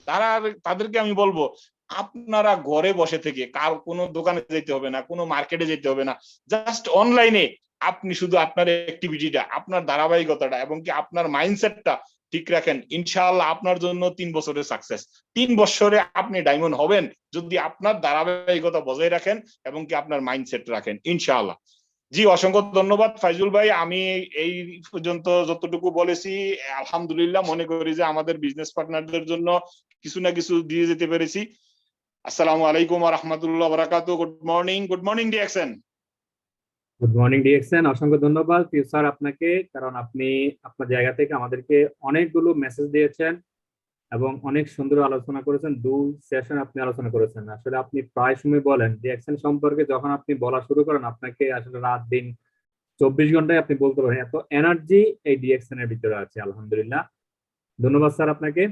তাদেরকে আমি বলবো, আপনারা ঘরে বসে থেকে, কার কোনো দোকানে যেতে হবে না, কোনো মার্কেটে যেতে হবে না, জাস্ট অনলাইনে আপনি শুধু আপনার অ্যাক্টিভিটিটা, আপনার ধারাবাহিকতাটা এবং কি আপনার মাইন্ডসেটটা ঠিক রাখেন, ইনশাআল্লাহ আপনার জন্য 3 বছরের সাকসেস। 3 বছরে আপনি ডায়মন্ড হবেন যদি আপনার ধারাবাহিকতা বজায় রাখেন এবং কি আপনার মাইন্ডসেট রাখেন, ইনশাআল্লাহ। জি, অসংখ্য ধন্যবাদ ফাইজুল ভাই। আমি এই পর্যন্ত যতটুকু বলেছি, আলহামদুলিল্লাহ মনে করি যে আমাদের বিজনেস পার্টনারদের জন্য কিছু না কিছু দিয়ে যেতে পেরেছি। আসসালামু আলাইকুম ওয়া রাহমাতুল্লাহি ওয়া বারাকাতুহু। Good morning DXN. Good morning DXN, অসংখ্য ধন্যবাদ স্যার আপনাকে, কারণ আপনি আপনার জায়গা থেকে আমাদেরকে অনেকগুলো মেসেজ দিয়েছেন এবং অনেক সুন্দর আলোচনা করেছেন। 2 সেশন আপনি আলোচনা করেছেন। আসলে আপনি প্রায় সময় বলেন ডিএক্সএন সম্পর্কে, যখন আপনি বলা শুরু করেন আপনাকে আসলে রাত দিন 24 ঘন্টায় আপনি বলতে পারেন, এত এনার্জি এই ডিএক্সএন এর ভিতরে আছে। আলহামদুলিল্লাহ, ধন্যবাদ স্যার আপনাকে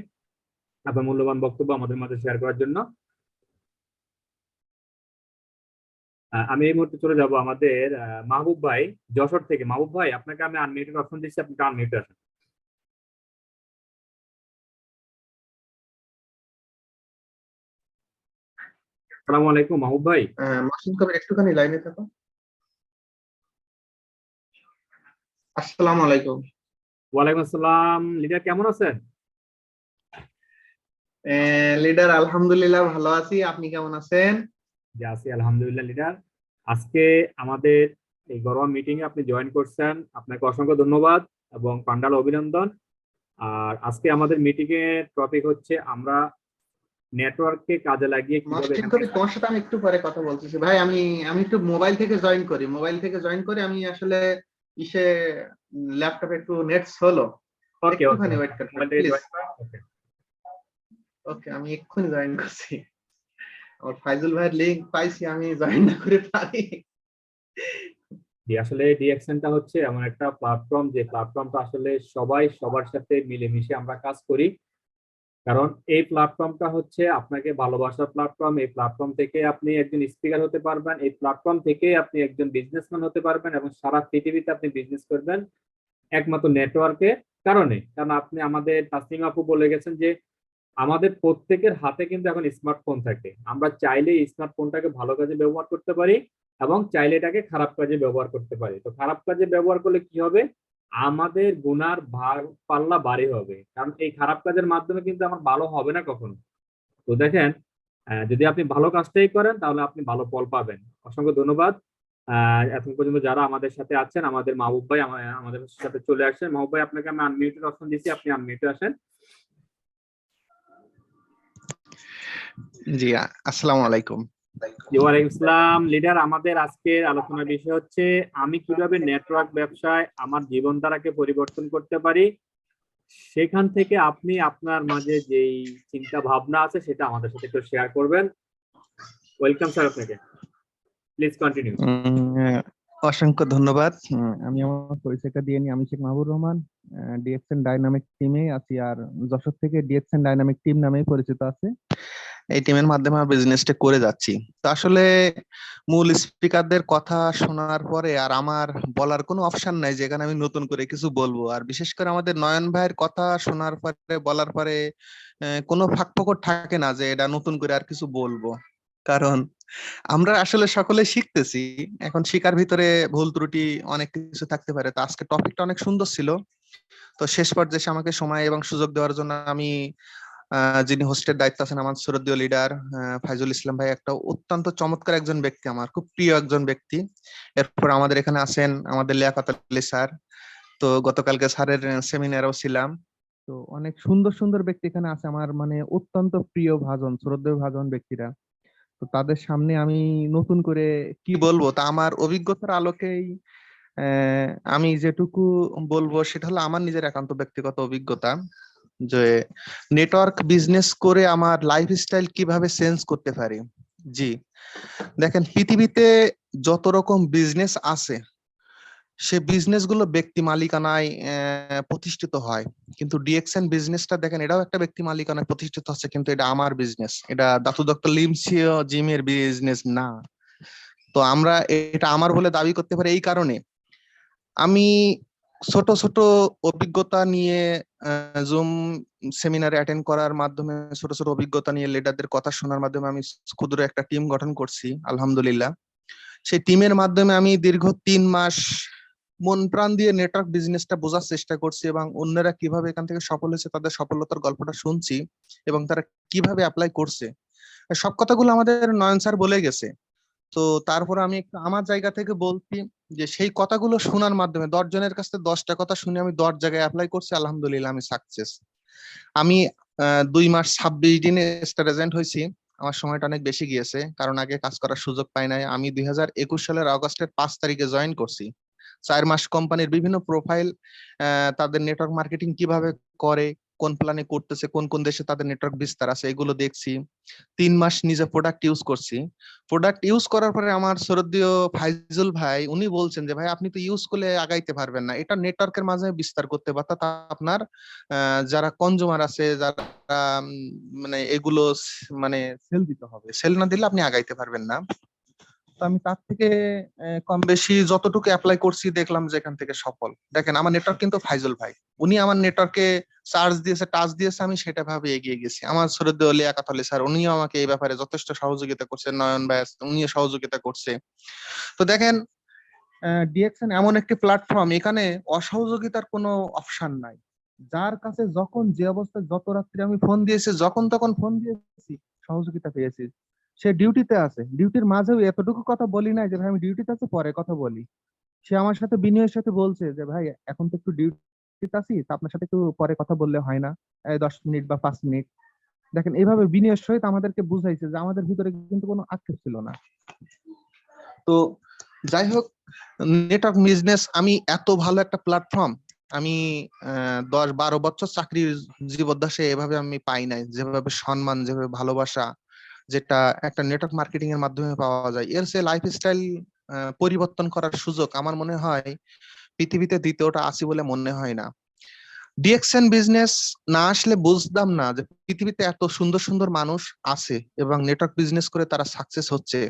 আপনার মূল্যবান বক্তব্য আমাদের মাঝে শেয়ার করার জন্য। আমি এই মুহূর্তে চলে যাব আমাদের মাহবুব ভাই যশোর থেকে। মাহবুব ভাই, আপনাকে আমি আনমিউটের অপশন দিচ্ছি, আপনি আনমিউটে আসেন। আসসালামু আলাইকুম মাহবুব ভাই। মাসুদ কবির, একটুখানি লাইনে থাকো। আসসালামু আলাইকুম। ওয়ালাইকুম আসসালাম। লিডার কেমন আছেন? লিডার আলহামদুলিল্লাহ ভালো আছি, আপনি কেমন আছেন? জি আছি আলহামদুলিল্লাহ লিডার। আজকে আমাদের এই গরম মিটিং এ আপনি জয়েন করছেন, আপনাকে অসংখ্য ধন্যবাদ এবং পান্ডাল অভিনন্দন। আর আজকে আমাদের মিটিং এর টপিক হচ্ছে আমরা নেটওয়ার্ককে কাজে লাগিয়ে কিভাবে। মাসুদ কবির, তোমার সাথে আমি একটু পরে কথা বলতেছি ভাই। আমি একটু মোবাইল থেকে জয়েন করি। আমি আসলে ইসে ল্যাপটপে একটু নেট হলো। ওকে একটুখানি ওয়েট করুন প্লিজ। ওকে, আমি এক্ষুনি জয়েন করছি। আমার ফাইজুল ভাইয়ের লিংক পাইছি, আমি জয়েন না করে পারি। আসলে ডিএক্সএনটা হচ্ছে এমন একটা প্ল্যাটফর্ম, যে প্ল্যাটফর্মটা আসলে সবাই সবার সাথে মিলেমিশে আমরা কাজ করি। কারণ এই প্ল্যাটফর্মটা হচ্ছে আপনাকে ভালোবাসার প্ল্যাটফর্ম। এই প্ল্যাটফর্ম থেকে আপনি একজন স্পিকার হতে পারবেন, এই প্ল্যাটফর্ম থেকে আপনি একজন বিজনেসম্যান হতে পারবেন এবং সারা পৃথিবীতে আপনি বিজনেস করবেন একমাত্র নেটওয়ার্কের কারণে। কারণ আপনি আমাদের তাসনিম আপু বলে গেছেন যে আমাদের প্রত্যেকের হাতে কিন্তু এখন স্মার্টফোন থাকে, আমরা চাইলে এই স্মার্টফোনটাকে ভালো কাজে ব্যবহার করতে পারি এবং চাইলে এটাকে খারাপ কাজে ব্যবহার করতে পারি। তো খারাপ কাজে ব্যবহার করলে কি হবে, আমাদের গুনার ভার পাল্লা ভারী হবে, কারণ এই খারাপ কাজের মাধ্যমে কিন্তু আমার ভালো হবে না কখনো। তো দেখেন, যদি আপনি ভালো কাজটাই করেন তাহলে আপনি ভালো ফল পাবেন। অসংখ্য ধন্যবাদ। এখন পর্যন্ত যারা আমাদের সাথে আছেন, আমাদের মাহবুব ভাই আমাদের সাথে চলে আসেন। মাহবুব ভাই, আপনাকে আমি আনমিউটের অপশন দিচ্ছি, আপনি আনমিউটে আসেন। জি, আসসালামু আলাইকুম। ওয়ালাইকুম আসসালাম। লিডার, আমাদের আজকের আলোচনার বিষয় হচ্ছে আমি কিভাবে নেটওয়ার্ক ব্যবসায় আমার জীবনধারাকে পরিবর্তন করতে পারি। সেখান থেকে আপনি আপনার মাঝে যেই চিন্তা ভাবনা আছে সেটা আমাদের সাথে একটু শেয়ার করবেন। ওয়েলকাম স্যার, আপনাকে প্লিজ কন্টিনিউ। অসংখ্য ধন্যবাদ। আমি আমার পরিচয়টা দিয়ে নিই। আমি শেখ মাহবুব রহমান, ডিএক্সএন ডাইনামিক টিমে আছি, আর যশোর থেকে ডিএক্সএন ডাইনামিক টিম নামেই পরিচিত আছে। এই টিমের মাধ্যমে আমার বিজনেসটা করে যাচ্ছি। তো আসলে মূল স্পিকারদের কথা শোনার পরে আর আমার বলার কোনো অপশন নাই যেখানে আমি নতুন করে কিছু বলবো। আর বিশেষ করে আমাদের নয়ন ভাইয়ের কথা শোনার পরে বলার পরে কোনো ফাঁকফোকর থাকে না যে এটা নতুন করে আর কিছু বলবো, কারণ আমরা আসলে সকলে শিখতেছি। এখন শিকার ভিতরে ভুল ত্রুটি অনেক কিছু থাকতে পারে। তো আজকে টপিকটা অনেক সুন্দর ছিল। তো শেষ পর্যায়ে আমাকে সময় এবং সুযোগ দেওয়ার জন্য আমি যিনি হোস্টের দায়িত্ব আছেন আমার শ্রদ্ধেয় লিডার ফাইজুল ইসলাম ভাই, একটা অত্যন্ত চমৎকার একজন ব্যক্তি, আমার খুব প্রিয় একজন ব্যক্তি। এরপর আমাদের এখানে আছেন আমাদের লিয়াকত আলী স্যার। তো গতকালকে স্যারের সেমিনারেও ছিলাম। তো অনেক সুন্দর সুন্দর ব্যক্তি এখানে আছে আমার, মানে অত্যন্ত প্রিয় ভাজন শ্রদ্ধেয় ভাজন ব্যক্তিরা। তো তাদের সামনে আমি নতুন করে কি বলবো, তা আমার অভিজ্ঞতার আলোকেই আমি যেটুকু বলবো সেটা হলো আমার নিজের একান্ত ব্যক্তিগত অভিজ্ঞতা, যে নেটওয়ার্ক বিজনেস করে আমার লাইফস্টাইল কিভাবে চেঞ্জ করতে পারি। জি, দেখেন পৃথিবীতে যত রকম বিজনেস আছে সে বিজনেস গুলো ব্যক্তি মালিকানায় প্রতিষ্ঠিত হয়, কিন্তু ডিএক্সএন বিজনেসটা দেখেন এটাও একটা ব্যক্তি মালিকানায় প্রতিষ্ঠিত হচ্ছে, কিন্তু এটা আমার বিজনেস, এটা দাতু ডক্টর লিমসিও জিমের বিজনেস না। তো আমরা এটা আমার বলে দাবি করতে পারি এই কারণে আমি ছোট ছোট অভিজ্ঞতা নিয়ে জুম সেমিনারে অ্যাটেন্ড করার মাধ্যমে, ছোট ছোট অভিজ্ঞতা নিয়ে লিডারদের কথা শোনার মাধ্যমে আমি ক্ষুদ্র একটা টিম গঠন করছি আলহামদুলিল্লাহ। সেই টিমের মাধ্যমে আমি দীর্ঘ 3 মাস মন প্রাণ দিয়ে নেটওয়ার্ক বিজনেসটা বোঝার চেষ্টা করছি এবং অন্যরা কিভাবে এখান থেকে সফল হয়েছে তাদের সফলতার গল্পটা শুনছি এবং তারা কিভাবে অ্যাপ্লাই করছে। সব কথাগুলো আমাদের নয়ন স্যার বলে গেছে। তো তারপর আমি একটু আমার জায়গা থেকে বলছি যে সেই কথাগুলো শোনার মাধ্যমে 10 জনের কাছে 10টা কথা শুনে আমি 10 জায়গায় অ্যাপ্লাই করছি, আলহামদুলিল্লাহ আমি সাকসেস। আমি 2 মাস 26 দিনে স্টার এজেন্ট হয়েছি। আমার সময়টা অনেক বেশি গিয়েছে কারণ আগে কাজ করার সুযোগ পাই নাই। আমি 2021 সালের অগস্টের 5 তারিখে জয়েন করছি। 4 মাস কোম্পানির বিভিন্ন প্রোফাইল, তাদের নেটওয়ার্ক মার্কেটিং কিভাবে করে, কোন প্ল্যানে করতেছে, কোন কোন দেশে তাদের নেটওয়ার্ক বিস্তার আছে, এগুলো দেখছি। 3 মাস নিজে প্রোডাক্ট ইউজ করছি। প্রোডাক্ট ইউজ করার পরে আমার শ্রদ্ধেয় ফাইজুল ভাই উনি বলছেন যে ভাই আপনি তো ইউজ করলে আগাইতে পারবেন না, এটা নেটওয়ার্কের মাঝে বিস্তার করতে পারতা, তা আপনার যারা কনজিউমার আছে যারা মানে এগুলো মানে সেল দিতে হবে, সেল না দিলে আপনি আগাইতে পারবেন না। তো আমি তার থেকে কম বেশি যতটুকু অ্যাপ্লাই করছি দেখলাম যে এখান থেকে সফল। দেখেন আমার নেটওয়ার্ক কিন্তু ফাইজুল ভাই, উনি আমার নেটওয়ার্কে চার্জ দিয়েছে, টাচ দিয়েছে, আমি সেটা ভাবে এগিয়ে গেছি। আমার শ্রদ্ধেয় লিয়াকত আলী স্যার উনিও আমাকে এই ব্যাপারে যথেষ্ট সহযোগিতা করছে, নয়ন ভাই উনিও সহযোগিতা করছে। তো দেখেন ডিএক্সএন এমন একটি প্ল্যাটফর্ম, এখানে অসহযোগিতার কোনো অপশন নাই। যার কাছে যখন যে অবস্থায় যত রাত্রি আমি ফোন দিয়েছি, যখন তখন ফোন দিয়েছি, সহযোগিতা পেয়েছি। সে ডিউটিতে আছে, ডিউটির মাঝেও এতটুকু কথা বলি না যে ভাই আমি ডিউটিতে আছে পরে কথা বলি। সে আমার সাথে বিনয়ের সাথে বলছে যে ভাই এখন তো একটু ডিউটিতে আছি, তো আপনার সাথে একটু পরে কথা বললে হয় না, 10 মিনিট বা 5 মিনিট। দেখেন এইভাবে বিনয়ের সহিত আমাদেরকে বুঝাইছে যে আমাদের ভিতরে কিন্তু কোনো আক্ষেপ ছিল না। তো যাই হোক, নেটওয়ার্ক বিজনেস আমি এত ভালো একটা প্ল্যাটফর্ম আমি 10-12 বছর চাকরির জীবদ্দশায় এভাবে আমি পাই নাই, যেভাবে সম্মান, যেভাবে ভালোবাসা, যেটা একটা নেটওয়ার্ক মার্কেটিং এর মাধ্যমে পাওয়া যায়, এর সে লাইফস্টাইল পরিবর্তন করার সুযোগ আমার মনে হয় পৃথিবীতে দ্বিতীয়টা আছে বলে মনে হয় না। ডিএক্সএন বিজনেস না আসলে বুঝতাম না যে পৃথিবীতে এত সুন্দর সুন্দর মানুষ আছে এবং নেটওয়ার্ক বিজনেস করে তারা সাকসেস হচ্ছে।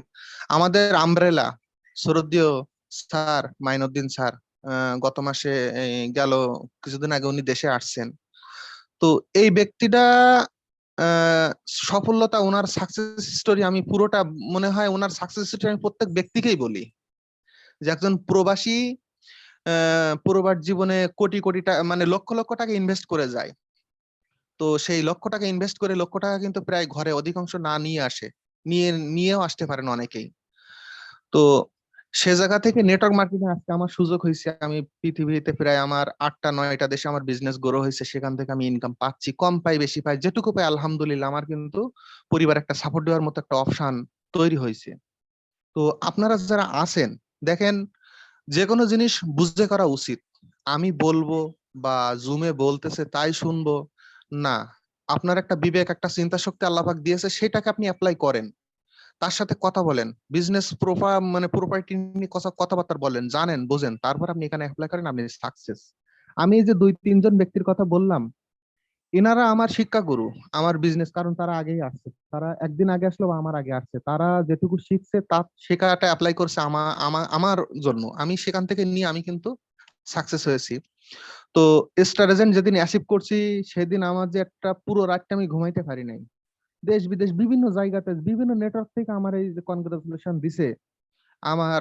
আমাদের আমব্রেলা শরদীয় স্যার, মাইনুদ্দিন স্যার, গত মাসে গেল কিছুদিন আগে উনি দেশে আসছেন। তো এই ব্যক্তিটা সফলতা, ওনার সাকসেস স্টোরি আমি পুরোটা, মনে হয় ওনার সাকসেস স্টোরি আমি প্রত্যেক ব্যক্তিকেই বলি যে একজন প্রবাসী প্রবাস জীবনে কোটি কোটি টাকা, মানে লক্ষ লক্ষ টাকা ইনভেস্ট করে যায়। তো সেই লক্ষ টাকা ইনভেস্ট করে লক্ষ টাকা কিন্তু প্রায় ঘরে অধিকাংশ না নিয়ে আসে, নিয়েও আসতে পারেন অনেকেই। তো সে জায়গা থেকে নেটওয়ার্ক মার্কেটিং আজকে আমার সুযোগ হয়েছে, আমি পৃথিবীতে প্রায় আমার 8টা 9টা দেশে আমার বিজনেস গ্রো হয়েছে, সেখান থেকে আমি ইনকাম পাচ্ছি, কম পাই বেশি পাই, যেটুকু পাই আলহামদুলিল্লাহ আমার কিন্তু পরিবার একটা সাপোর্ট দেওয়ার মতো একটা অপশন তৈরি হয়েছে। তো আপনারা যারা আছেন দেখেন, যে কোনো জিনিস বুঝে করা উচিত। আমি বলবো বা জুমে বলতেছে তাই শুনবো না, আপনার একটা বিবেক, একটা চিন্তা শক্তি আল্লাহ পাক দিয়েছে, সেটাকে আপনি অ্যাপ্লাই করেন, তার সাথে কথা বলেন, বিজনেস প্রপার্টি নিয়ে কথাবার্তা বলেন, জানেন বোঝেন, তারপর আপনি এখানে অ্যাপ্লাই করেন, আপনি সাকসেস। আমি এই যে 2-3 জন ব্যক্তির কথা বললাম, এনারা আমার শিক্ষা গুরু আমার বিজনেস, কারণ তারা আগেই আসছে, তারা একদিন আগে আসলো বা আমার আগে আসছে, তারা যেটুকু শিখছে তার শেখাটা অ্যাপ্লাই করছে আমার জন্য, আমি সেখান থেকে নিয়ে আমি কিন্তু সাকসেস হয়েছি। তো স্টার যেদিন অ্যাচিভ করছি সেদিন আমার যে একটা পুরো রাতটা আমি ঘুমাইতে পারি নাই, দেশ বিদেশ বিভিন্ন জায়গাতে বিভিন্ন নেটওয়ার্ক থেকে আমার এই যে কনগ্রাচুলেশন দিছে। আমার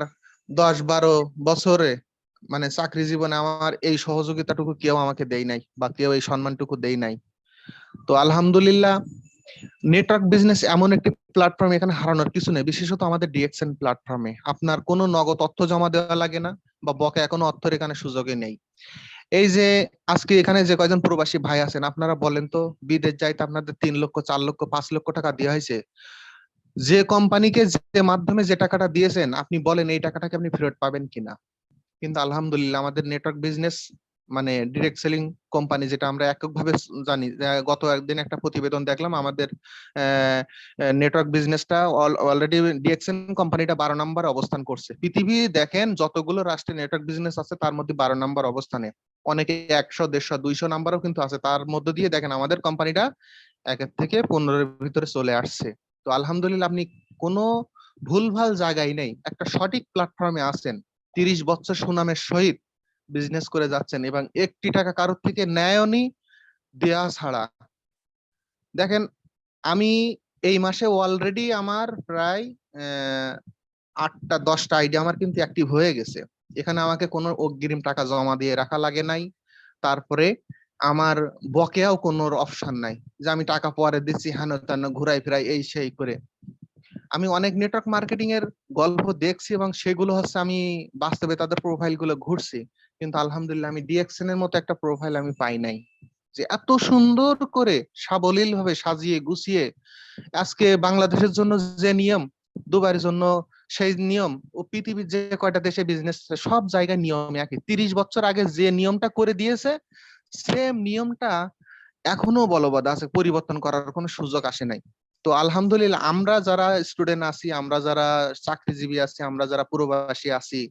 10-12 বছরে মানে চাকরি জীবনে আমার এই সহযোগিতাটুকু কেউ আমাকে দেয় নাই বা কেউ এই সম্মানটুকু দেয় নাই। তো আলহামদুলিল্লাহ, নেটওয়ার্ক বিজনেস এমন একটি প্ল্যাটফর্ম, এখানে হারানোর কিছু নেই, বিশেষত আমাদের ডিএক্সএন প্ল্যাটফর্মে আপনার কোনো নগদ অর্থ জমা দেওয়া লাগে না বা বকেয়া কোনো অর্থের এখানে সুযোগই নেই। এই যে আজকে এখানে যে কয়জন প্রবাসী ভাই আছেন, আপনারা বলেন তো, বিদেশ যাইতে আপনাদের 3 লক্ষ 4 লক্ষ 5 লক্ষ টাকা দেওয়া হয়েছে, যে কোম্পানিকে যে মাধ্যমে যে টাকাটা দিয়েছেন, আপনি বলেন এই টাকাটাকে আপনি ফেরত পাবেন কিনা? কিন্তু আলহামদুলিল্লাহ আমাদের নেটওয়ার্ক বিজনেস মানে ডিরেক্ট সেলিং কোম্পানি, যেটা আমরা এককভাবে জানি, গত একদিন একটা প্রতিবেদন দেখলাম, আমাদের নেটওয়ার্ক বিজনেসটা অলরেডি ডিএক্সএন কোম্পানিটা 12 নম্বরে অবস্থান করছে। পৃথিবী দেখেন যতগুলো রাষ্ট্রে নেটওয়ার্ক বিজনেস আছে তার মধ্যে 12 নম্বর অবস্থানে, অনেকে 100 150 200 নাম্বারও কিন্তু আছে, তার মধ্যে দিয়ে দেখেন আমাদের কোম্পানিটা 1 থেকে 15-এর ভিতরে চলে আসছে। তো আলহামদুলিল্লাহ, আপনি কোনো ভুলভাল জায়গায় নেই, একটা সঠিক প্ল্যাটফর্মে আছেন, 30 বছর সুনামের সহিত বিজনেস করে যাচ্ছেন এবং 1টি টাকা কারোর থেকে নেয়নি দেয়া ছাড়া। দেখেন, আমি এই মাসে অলরেডি আমার প্রায় 8টা 10টা আইডি আমার কিন্তু অ্যাক্টিভ হয়ে গেছে, এখানে আমাকে কোনো অগ্রিম টাকা জমা দিয়ে রাখা লাগে নাই, তারপরে আমার বকেয়াও কোনো অপশন নাই যে আমি টাকা পরে দিচ্ছি হেন তেন ঘুরাই ফিরাই এই সেই করে। আমি অনেক নেটওয়ার্ক মার্কেটিং এর গল্প দেখছি এবং সেগুলো হচ্ছে আমি বাস্তবে তাদের প্রোফাইল গুলো ঘুরছি, কিন্তু আলহামদুলিল্লাহ আমি ডিএক্সএন এর মতো একটা প্রোফাইল আমি পাই নাই, যে এত সুন্দর করে সাবলীল ভাবে সাজিয়ে গুছিয়ে আজকে বাংলাদেশের জন্য যে নিয়ম, দুবাইয়ের জন্য সেই নিয়ম, ও পৃথিবীর যে কয়টা দেশে বিজনেস সব জায়গায় নিয়ম একই, 30 বছর আগে যে নিয়মটা করে দিয়েছে সেম নিয়মটা এখনো বলবৎ আছে, পরিবর্তন করার কোনো সুযোগ আসে নাই। তো আলহামদুলিল্লাহ, আমরা যারা স্টুডেন্ট আছি, আমরা যারা চাকরিজীবী আছি, আমরা যারা প্রবাসী আছি,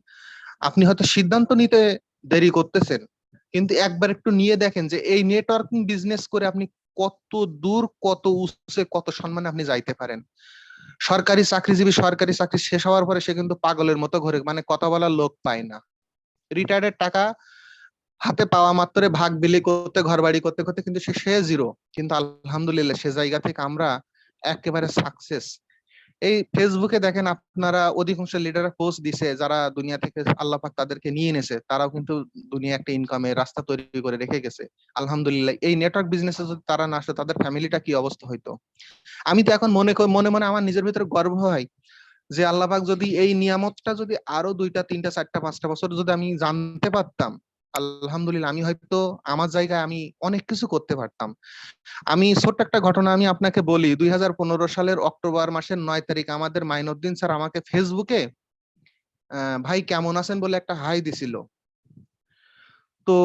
আপনি হয়তো সিদ্ধান্ত নিতে দেরি করতেছেন, কিন্তু একবার একটু নিয়ে দেখেন যে এই নেটওয়ার্কিং বিজনেস করে আপনি কত দূর, কত উচ্চে, কত সম্মানে আপনি যাইতে পারেন। সরকারি চাকরিজীবী সরকারি চাকরি শেষ হওয়ার পরে সে কিন্তু পাগলের মতো ঘুরে, মানে কথা বলার লোক পায় না, রিটায়ার্ডের টাকা হাতে পাওয়া মাত্র ভাগ বিলি করতে, ঘর বাড়ি করতে করতে কিন্তু সে জিরো। কিন্তু আলহামদুলিল্লাহ সে জায়গা থেকে আমরা একেবারে সাকসেস। এই ফেসবুকে দেখেন আপনারা অধিকাংশ লিডাররা পোস্ট দিছে, যারা দুনিয়া থেকে আল্লাহ পাক তাদেরকে নিয়ে এনেছে, তারাও কিন্তু দুনিয়া একটা ইনকামের রাস্তা তৈরি করে রেখে গেছে। আলহামদুলিল্লাহ, এই নেটওয়ার্ক বিজনেসে যদি তারা না আসে তাদের ফ্যামিলিটা কি অবস্থা হইতো। আমি তো এখন মনে মনে আমার নিজের ভিতরে গর্ব হয় যে আল্লাহ পাক যদি এই নিয়ামতটা যদি আরো 2টা 3টা 4টা 5টা বছর যদি আমি জানতে পারতাম, আলহামদুলিল্লাহ আমি হয়তো আমার জায়গায় আমি অনেক কিছু করতে পারতাম। আমি ছোট্ট একটা ঘটনা আমি আপনাকে বলি, 2015 সালের অক্টোবর মাসের 9 তারিখ আমাদের মাইনুদ্দিন স্যার আমাকে ফেসবুকে ভাই কেমন আছেন বলে একটা হাই দিছিল। তো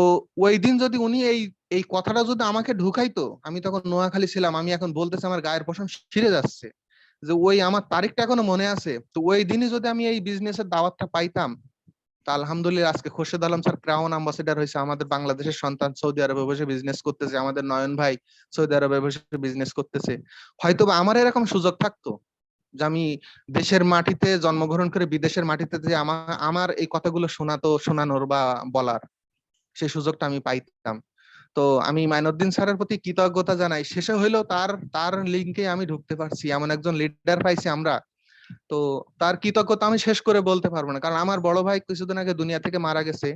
ওই দিন যদি উনি এই এই কথাটা যদি আমাকে ঢুকাইতো, আমি তখন নোয়াখালী ছিলাম, আমি এখন বলতেছি আমার গায়ের পশম ছিঁড়ে যাচ্ছে, যে ওই আমার তারিখটা এখনো মনে আছে। তো ওই দিনই যদি আমি এই বিজনেসের দাওয়াতটা পাইতাম, তা আলহামদুলিল্লাহ আজকে Khorshed Alam sir crown ambassador হয়েছে, আমাদের বাংলাদেশের সন্তান সৌদি আরবে বসে বিজনেস করতেছে, আমাদের নয়ন ভাই সৌদি আরবে বসে বিজনেস করতেছে। হয়তো বা আমার এরকম সুযোগ থাকতো যে আমি দেশের মাটিতে জন্মগ্রহণ করে বিদেশের মাটিতে যে আমার এই কথাগুলো শোনানোর বা বলার সেই সুযোগটা আমি পাইতাম। তো আমি মাইনুদ্দিন স্যারের প্রতি কৃতজ্ঞতা জানাই। শেষে হইলেও তার লিঙ্কে আমি ঢুকতে পারছি, এমন একজন লিডার পাইছি আমরা। তো তার কৃতজ্ঞতা আমি শেষ করে বলতে পারবো না, কারণ আমার বড় ভাই কিছুদিন আগে দুনিয়া থেকে মারা গেছে।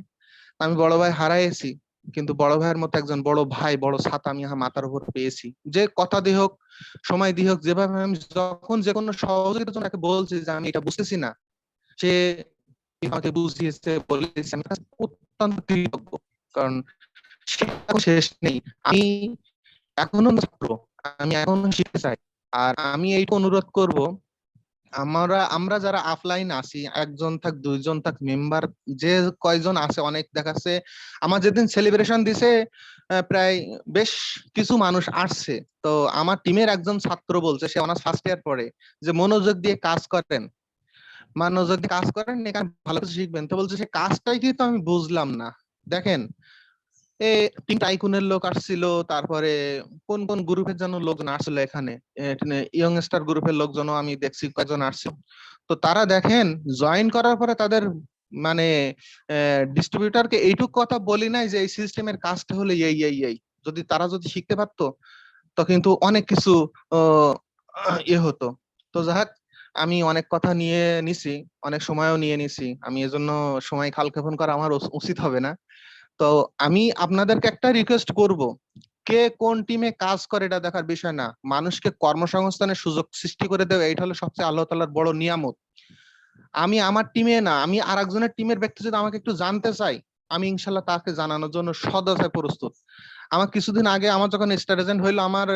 আমি বড় ভাই হারাইছি, কিন্তু বড় ভাইয়ের মতো একজন বড় ভাই, বড় ছাতা আমি আমার মাথার উপর পেয়েছি। যে কথা দিয়ে হোক, সময় দিয়ে হোক, যেভাবে আমি যখন যে কোনো সহযোগিতার জন্য তাকে বলছি যে আমি এটা বুঝতেছি না, সে আমাকে বুঝিয়েছে, বলেছে, আমি তার অত্যন্ত কৃতজ্ঞ। কারণ শিক্ষা শেষ নেই, আমি এখনো ছাত্র, আমি এখনো শিখতে চাই। আর আমি এইটা অনুরোধ করব, আমরা যারা অফলাইন আছি, একজন থাক দুইজন থাক মেম্বার, যে কয়জন আছে, অনেক দেখাচ্ছে আমার যেদিন সেলিব্রেশন দিছে প্রায় বেশ কিছু মানুষ আসছে। তো আমার টিমের একজন ছাত্র বলছে, সে অনার্স ফার্স্ট ইয়ার পড়ে, যে মনোযোগ দিয়ে কাজ করেন, মনোযোগ দিয়ে কাজ করেন, এখানে ভালো কিছু শিখবেন। তো বলছে সে কাজটাই কিন্তু আমি বুঝলাম না। দেখেন, তিন টাইকুনের লোক আসছিল, তারপরে কোন কোন গ্রুপের জন্য লোকজন আসছিল, এখানে ইয়ং স্টার গ্রুপের লোকজনও আমি দেখছি কয়েকজন আসছিল। তো তারা দেখেন জয়েন করার পরে তাদের মানে ডিস্ট্রিবিউটরকে এইটুক কথা বলি নাই যে এই সিস্টেমের কাজটা হলে এই যদি তারা যদি শিখতে পারতো, তো কিন্তু অনেক কিছু ইয়ে হতো। তো যাক, আমি অনেক কথা নিয়ে নিছি, অনেক সময়ও নিয়ে নিছি, আমি এজন্য সময় কালক্ষেপণ করা আমার উচিত হবে না। তো আমি আপনাদেরকে একটা রিকোয়েস্ট করব, কে কোন টিমে কাজ করে এটা দেখার বিষয় না, মানুষকে কর্মসংস্থানের সুযোগ সৃষ্টি করে দেবে, এটা হলো সবচেয়ে আল্লাহ তাআলার বড় নিয়ামত। আমি আমার টিমে না, আমি আর একজনের টিমের ব্যক্তি যদি আমাকে একটু জানতে চাই, আমি ইনশাল্লাহ তাকে জানানোর জন্য সদয় প্রস্তুত। আমার কিছুদিন আগে আমার যখন স্টার এজেন্ট হইলো, আমার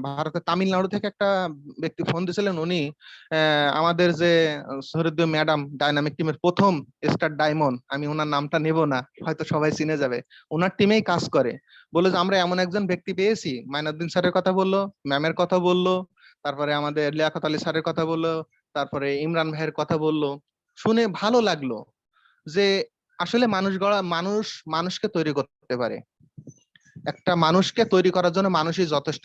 ভারতের তামিলনাড়ু থেকে একটা ব্যক্তি ফোন দিয়েছিলেন। উনি আমাদের যে সহৃদয় ম্যাডাম ডাইনামিক টিমের প্রথম স্টার ডায়মন্ড, আমি ওনার নামটা নেব না, হয়তো সবাই চিনে যাবে, ওনার টিমেই কাজ করে। বলে যে আমরা এমন একজন ব্যক্তি পেয়েছি, মাইনুদ্দিন স্যারের কথা বললো, ম্যামের কথা বললো, তারপরে আমাদের লিয়াকত আলী স্যারের কথা বললো, তারপরে ইমরান ভাইয়ের কথা বললো। শুনে ভালো লাগলো যে আসলে মানুষকে তৈরি করতে পারে। একটা মানুষকে তৈরি করার জন্য মানুষই যথেষ্ট।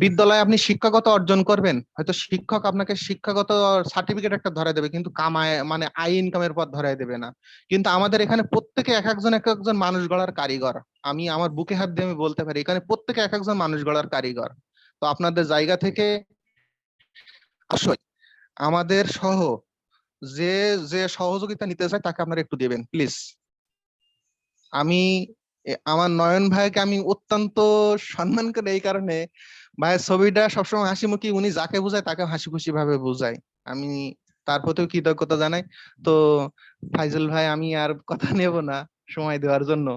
বিদ্যালয়ে আপনি শিক্ষাগত অর্জন করবেন, হয়তো শিক্ষক আপনাকে শিক্ষাগত সার্টিফিকেট একটা ধরাই দেবে, কিন্তু কামায় মানে আয় ইনকামের পথ ধরাই দেবে না। কিন্তু আমাদের এখানে প্রত্যেকে এক একজন মানুষ গড়ার কারিগর। আমি আমার বুকে হাত দিয়ে আমি বলতে পারি, এখানে প্রত্যেকে এক একজন মানুষ গড়ার কারিগর। তো আপনাদের জায়গা থেকে অবশ্যই আমাদের সহ যে যে সহযোগিতা নিতে চায় তাকে আপনারা একটু দেবেন প্লিজ। আমি আমার নয়ন ভাইকে আমি অত্যন্ত সম্মান করি এই কারণে, ভাইয়ের ছবিটা সবসময় হাসি মুখী, উনি যাকে বোঝায় তাকে হাসি খুশি ভাবে বোঝায়, আমি তার প্রতিও কৃতজ্ঞতা জানাই। তো ফাইজুল ভাই, আমি আর কথা নেব না সময় দেওয়ার জন্য।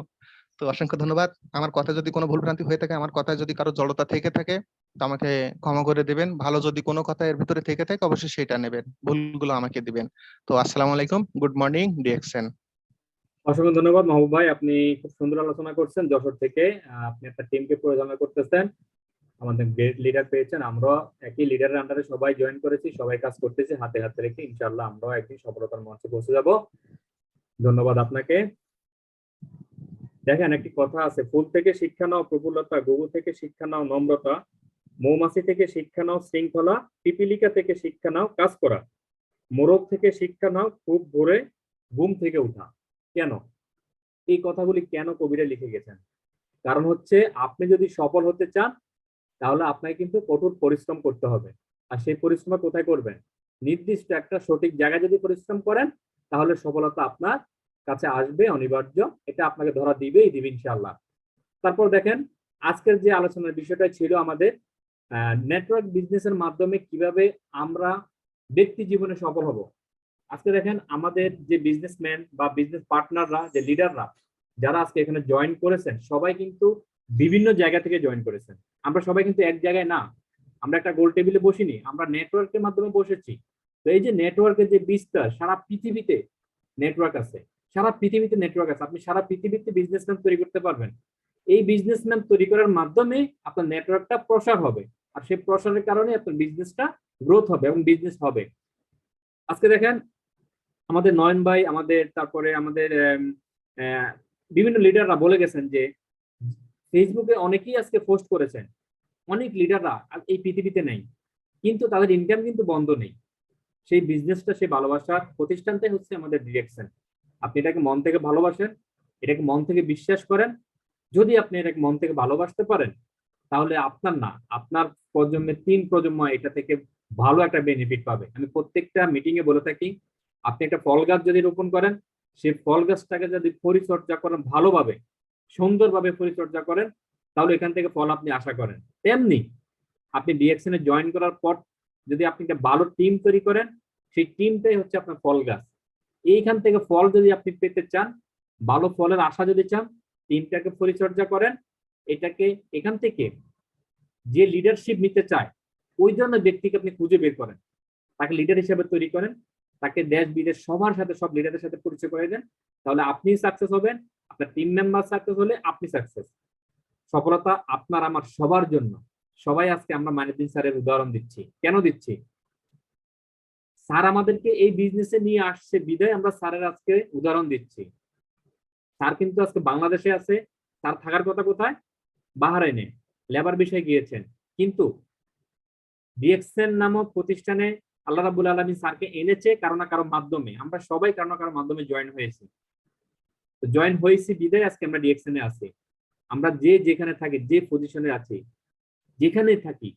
তো অসংখ্য ধন্যবাদ। আমার কথা যদি কোনো ভুল ভ্রান্তি হয়ে থাকে, আমার কথায় যদি কারো জড়তা থেকে থাকে, তো আমাকে ক্ষমা করে দিবেন। ভালো যদি কোনো কথা এর ভিতরে থেকে থাকে, অবশ্যই সেটা নেবেন, ভুলগুলো আমাকে দিবেন। তো আসসালামু আলাইকুম, গুড মর্নিং ডিএক্সএন। অসংখ্য ধন্যবাদ মাহবুব ভাই, আপনি খুব সুন্দর আলোচনা করছেন। যশোর থেকে আপনি একটা টিমকে পরিচালনা করতেছেন, আমাদের গ্রেট লিডার পেয়েছেন। আমরা একই লিডারের আন্ডারে সবাই জয়েন করেছি, সবাই কাজ করতেছি হাতে হাতে রেখে। ইনশাআল্লাহ আমরাও একদিন সফলতার মঞ্চে পৌঁছে যাব। ধন্যবাদ আপনাকে। দেখেন, একটি কথা আছে, ফুল থেকে শিক্ষা নাও প্রফুল্লতা, গরু থেকে শিক্ষা নাও নম্রতা, মৌমাছি থেকে শিক্ষা নাও শৃঙ্খলা, পিপিলিকা থেকে শিক্ষা নাও কাজ করা, মোরগ থেকে শিক্ষা নাও খুব ভোরে ঘুম থেকে উঠা। কেন এই কথাগুলি কেন কবিরা লিখে গেছেন? কারণ হচ্ছে, আপনি যদি সফল হতে চান তাহলে আপনাকে কিন্তু কঠোর পরিশ্রম করতে হবে। আর সেই পরিশ্রম কোথায় করবেন? নির্দিষ্ট একটা সঠিক জায়গায় যদি পরিশ্রম করেন, তাহলে সফলতা আপনার কাছে আসবে অনিবার্য। এটা আপনাকে ধরা দিবেই দিবে ইনশাআল্লাহ। তারপর দেখেন, আজকের যে আলোচনার বিষয়টা ছিল আমাদের নেটওয়ার্ক বিজনেসের মাধ্যমে কিভাবে আমরা ব্যক্তি জীবনে সফল হব। আজকে দেখেন, আমাদের যে বিজনেসম্যান বা বিজনেস পার্টনাররা, যে লিডাররা যারা আজকে এখানে জয়েন করেছেন, সবাই কিন্তু বিভিন্ন জায়গা থেকে জয়েন করেছেন। আমরা সবাই কিন্তু এক জায়গায় না, আমরা একটা গোল টেবিলে বসিনি, আমরা নেটওয়ার্কের মাধ্যমে বসেছি। তো এই যে নেটওয়ার্কের যে বিস্তার, সারা পৃথিবীতে নেটওয়ার্ক আছে, সারা পৃথিবীতে নেটওয়ার্ক আছে। আপনি সারা পৃথিবীতে বিজনেসম্যান তৈরি করতে পারবেন। এই বিজনেসম্যান তৈরি করার মাধ্যমে আপনার নেটওয়ার্কটা প্রসার হবে, আর সেই প্রসারের কারণে আপনার বিজনেসটা গ্রোথ হবে এবং বিজনেস হবে। আজকে দেখেন, আমাদের নয়ন ভাই, আমাদের তারপরে আমাদের বিভিন্ন লিডাররা বলে গেছেন যে ফেসবুকে অনেকেই আজকে পোস্ট করেছেন, অনেক লিডাররা এই পৃথিবীতে নেই, কিন্তু তাদের ইনকাম কিন্তু বন্ধ নেই। সেই বিজনেসটা, সেই ভালোবাসার প্রতিষ্ঠানটাই হচ্ছে আমাদের ডিরেকশন। আপনি এটাকে মন থেকে ভালোবাসেন, এটাকে মন থেকে বিশ্বাস করেন। যদি আপনি এটাকে মন থেকে ভালোবাসতে পারেন, তাহলে আপনার না, আপনার প্রজন্মের 3 প্রজন্ম এটা থেকে ভালো একটা বেনিফিট পাবে। আমি প্রত্যেকটা মিটিং এ বলে থাকি, আপনি একটা ফল গাছ যদি রোপণ করেন, সেই ফল গাছটাকে যদি পরিচর্যা করেন ভালোভাবে, সুন্দরভাবে পরিচর্যা করেন, তাহলে এখান থেকে ফল আপনি আশা করেন। তেমনি আপনি ডিএকশনে জয়েন করার পর যদি আপনি একটা ভালো টিম তৈরি করেন, সেই টিমটাই হচ্ছে আপনার ফল গাছ। এইখান থেকে ফল যদি আপনি পেতে চান, ভালো ফলের আশা যদি চান, টিমটাকে পরিচর্যা করেন। এটাকে এখান থেকে যে লিডারশিপ নিতে চায় ওই ধরনের ব্যক্তিকে আপনি খুঁজে বের করেন, তাকে লিডার হিসেবে তৈরি করেন, তাকে দেশ বিদেশ সবার সাথে, সব লিডারের সাথে পরিচয় করে দেন, তাহলে আপনি সাকসেস হবেন। আপনার টিম মেম্বার সাকসেস হলে আপনি সাকসেস। সফলতা আপনার আমার সবার জন্য। সবাই আজকে আমরা মাইনুদ্দিন স্যারের উদাহরণ দিচ্ছি। কেন দিচ্ছি? স্যার আমাদেরকে এই বিজনেসে নিয়ে আসছে বিদায় আমরা স্যারের আজকে উদাহরণ দিচ্ছি। স্যার কিন্তু আজকে বাংলাদেশে আছে, তার থাকার কথা কোথায়? বাহরাইনে লেবার বিষয়ে গিয়েছেন, কিন্তু ডিএক্সএন নামক প্রতিষ্ঠানে আল্লাহ রাব্বুল আলামিন স্যারকে এনেছে কারো না কারো মাধ্যমে। আমরা সবাই কারো না কারো মাধ্যমে জয়েন হয়েছি। জয়েন হয়েছি বিদায় আজকে আমরা ডিএক্সএনে আছি। আমরা যে যেখানে থাকি, যে পজিশনে আছি, যেখানে থাকি,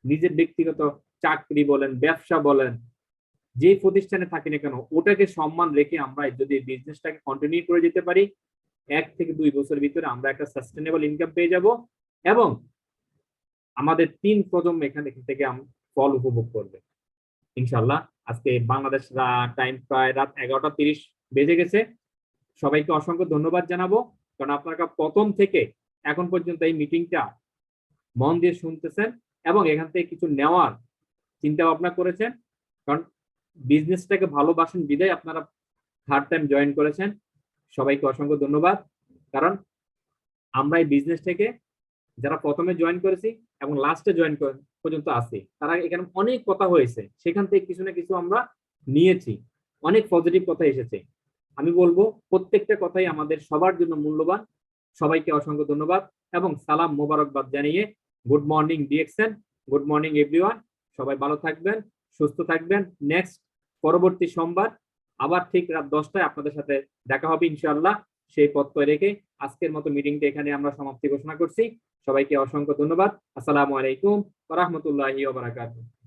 নিজের ব্যক্তিগত চাকরি বলেন, ব্যবসা বলেন, যে প্রতিষ্ঠানে থাকি না কেন, ওটাকে সম্মান রেখে আমরা যদি বিজনেসটাকে কন্টিনিউ করে যেতে পারি, 1 থেকে 2 বছরের ভিতরে আমরা একটা সাস্টেনেবল ইনকাম পেয়ে যাব এবং আমাদের 3 প্রজন্ম এখান থেকে ফল উপভোগ করবে ইনশাল্লাহ। আজকে বাংলাদেশ টাইম প্রায় রাত 11:30 বেজে গেছে। সবাইকে অসংখ্য ধন্যবাদ জানাবো, কারণ আপনারা প্রথম থেকে এখন পর্যন্ত এই মিটিংটা মন দিয়ে শুনতেছেন এবং এখান থেকে কিছু নেওয়ার চিন্তা ভাবনা করেছেন। কারণ বিজনেসটাকে ভালোবাসেন বিদায় আপনারা 3rd টাইম জয়েন করেছেন। সবাইকে অসংখ্য ধন্যবাদ, কারণ আমরা এই বিজনেস থেকে যারা প্রথমে জয়েন করেছি এবং লাস্টে জয়েন পর্যন্ত আছি, তারা এখানে অনেক কথা হয়েছে, সেখান থেকে কিছু না কিছু আমরা নিয়েছি, অনেক পজিটিভ কথা এসেছে। আমি বলবো প্রত্যেকটা কথাই আমাদের সবার জন্য মূল্যবান। সবাইকে অসংখ্য ধন্যবাদ এবং সালাম মোবারকবাদ জানিয়ে good morning DXN, good morning everyone. সবাই ভালো থাকবেন, সুস্থ থাকবেন। নেক্সট পরবর্তী সোমবার আবার ঠিক রাত 10টায় আপনাদের সাথে দেখা হবে ইনশাআল্লাহ। সেই প্রত্যয় রেখে আজকের মতো মিটিংটা এখানে আমরা সমাপ্তি ঘোষণা করছি। সবাইকে অসংখ্য ধন্যবাদ। আসসালামু আলাইকুম ওয়া রাহমাতুল্লাহি ওয়া বারাকাতুহু।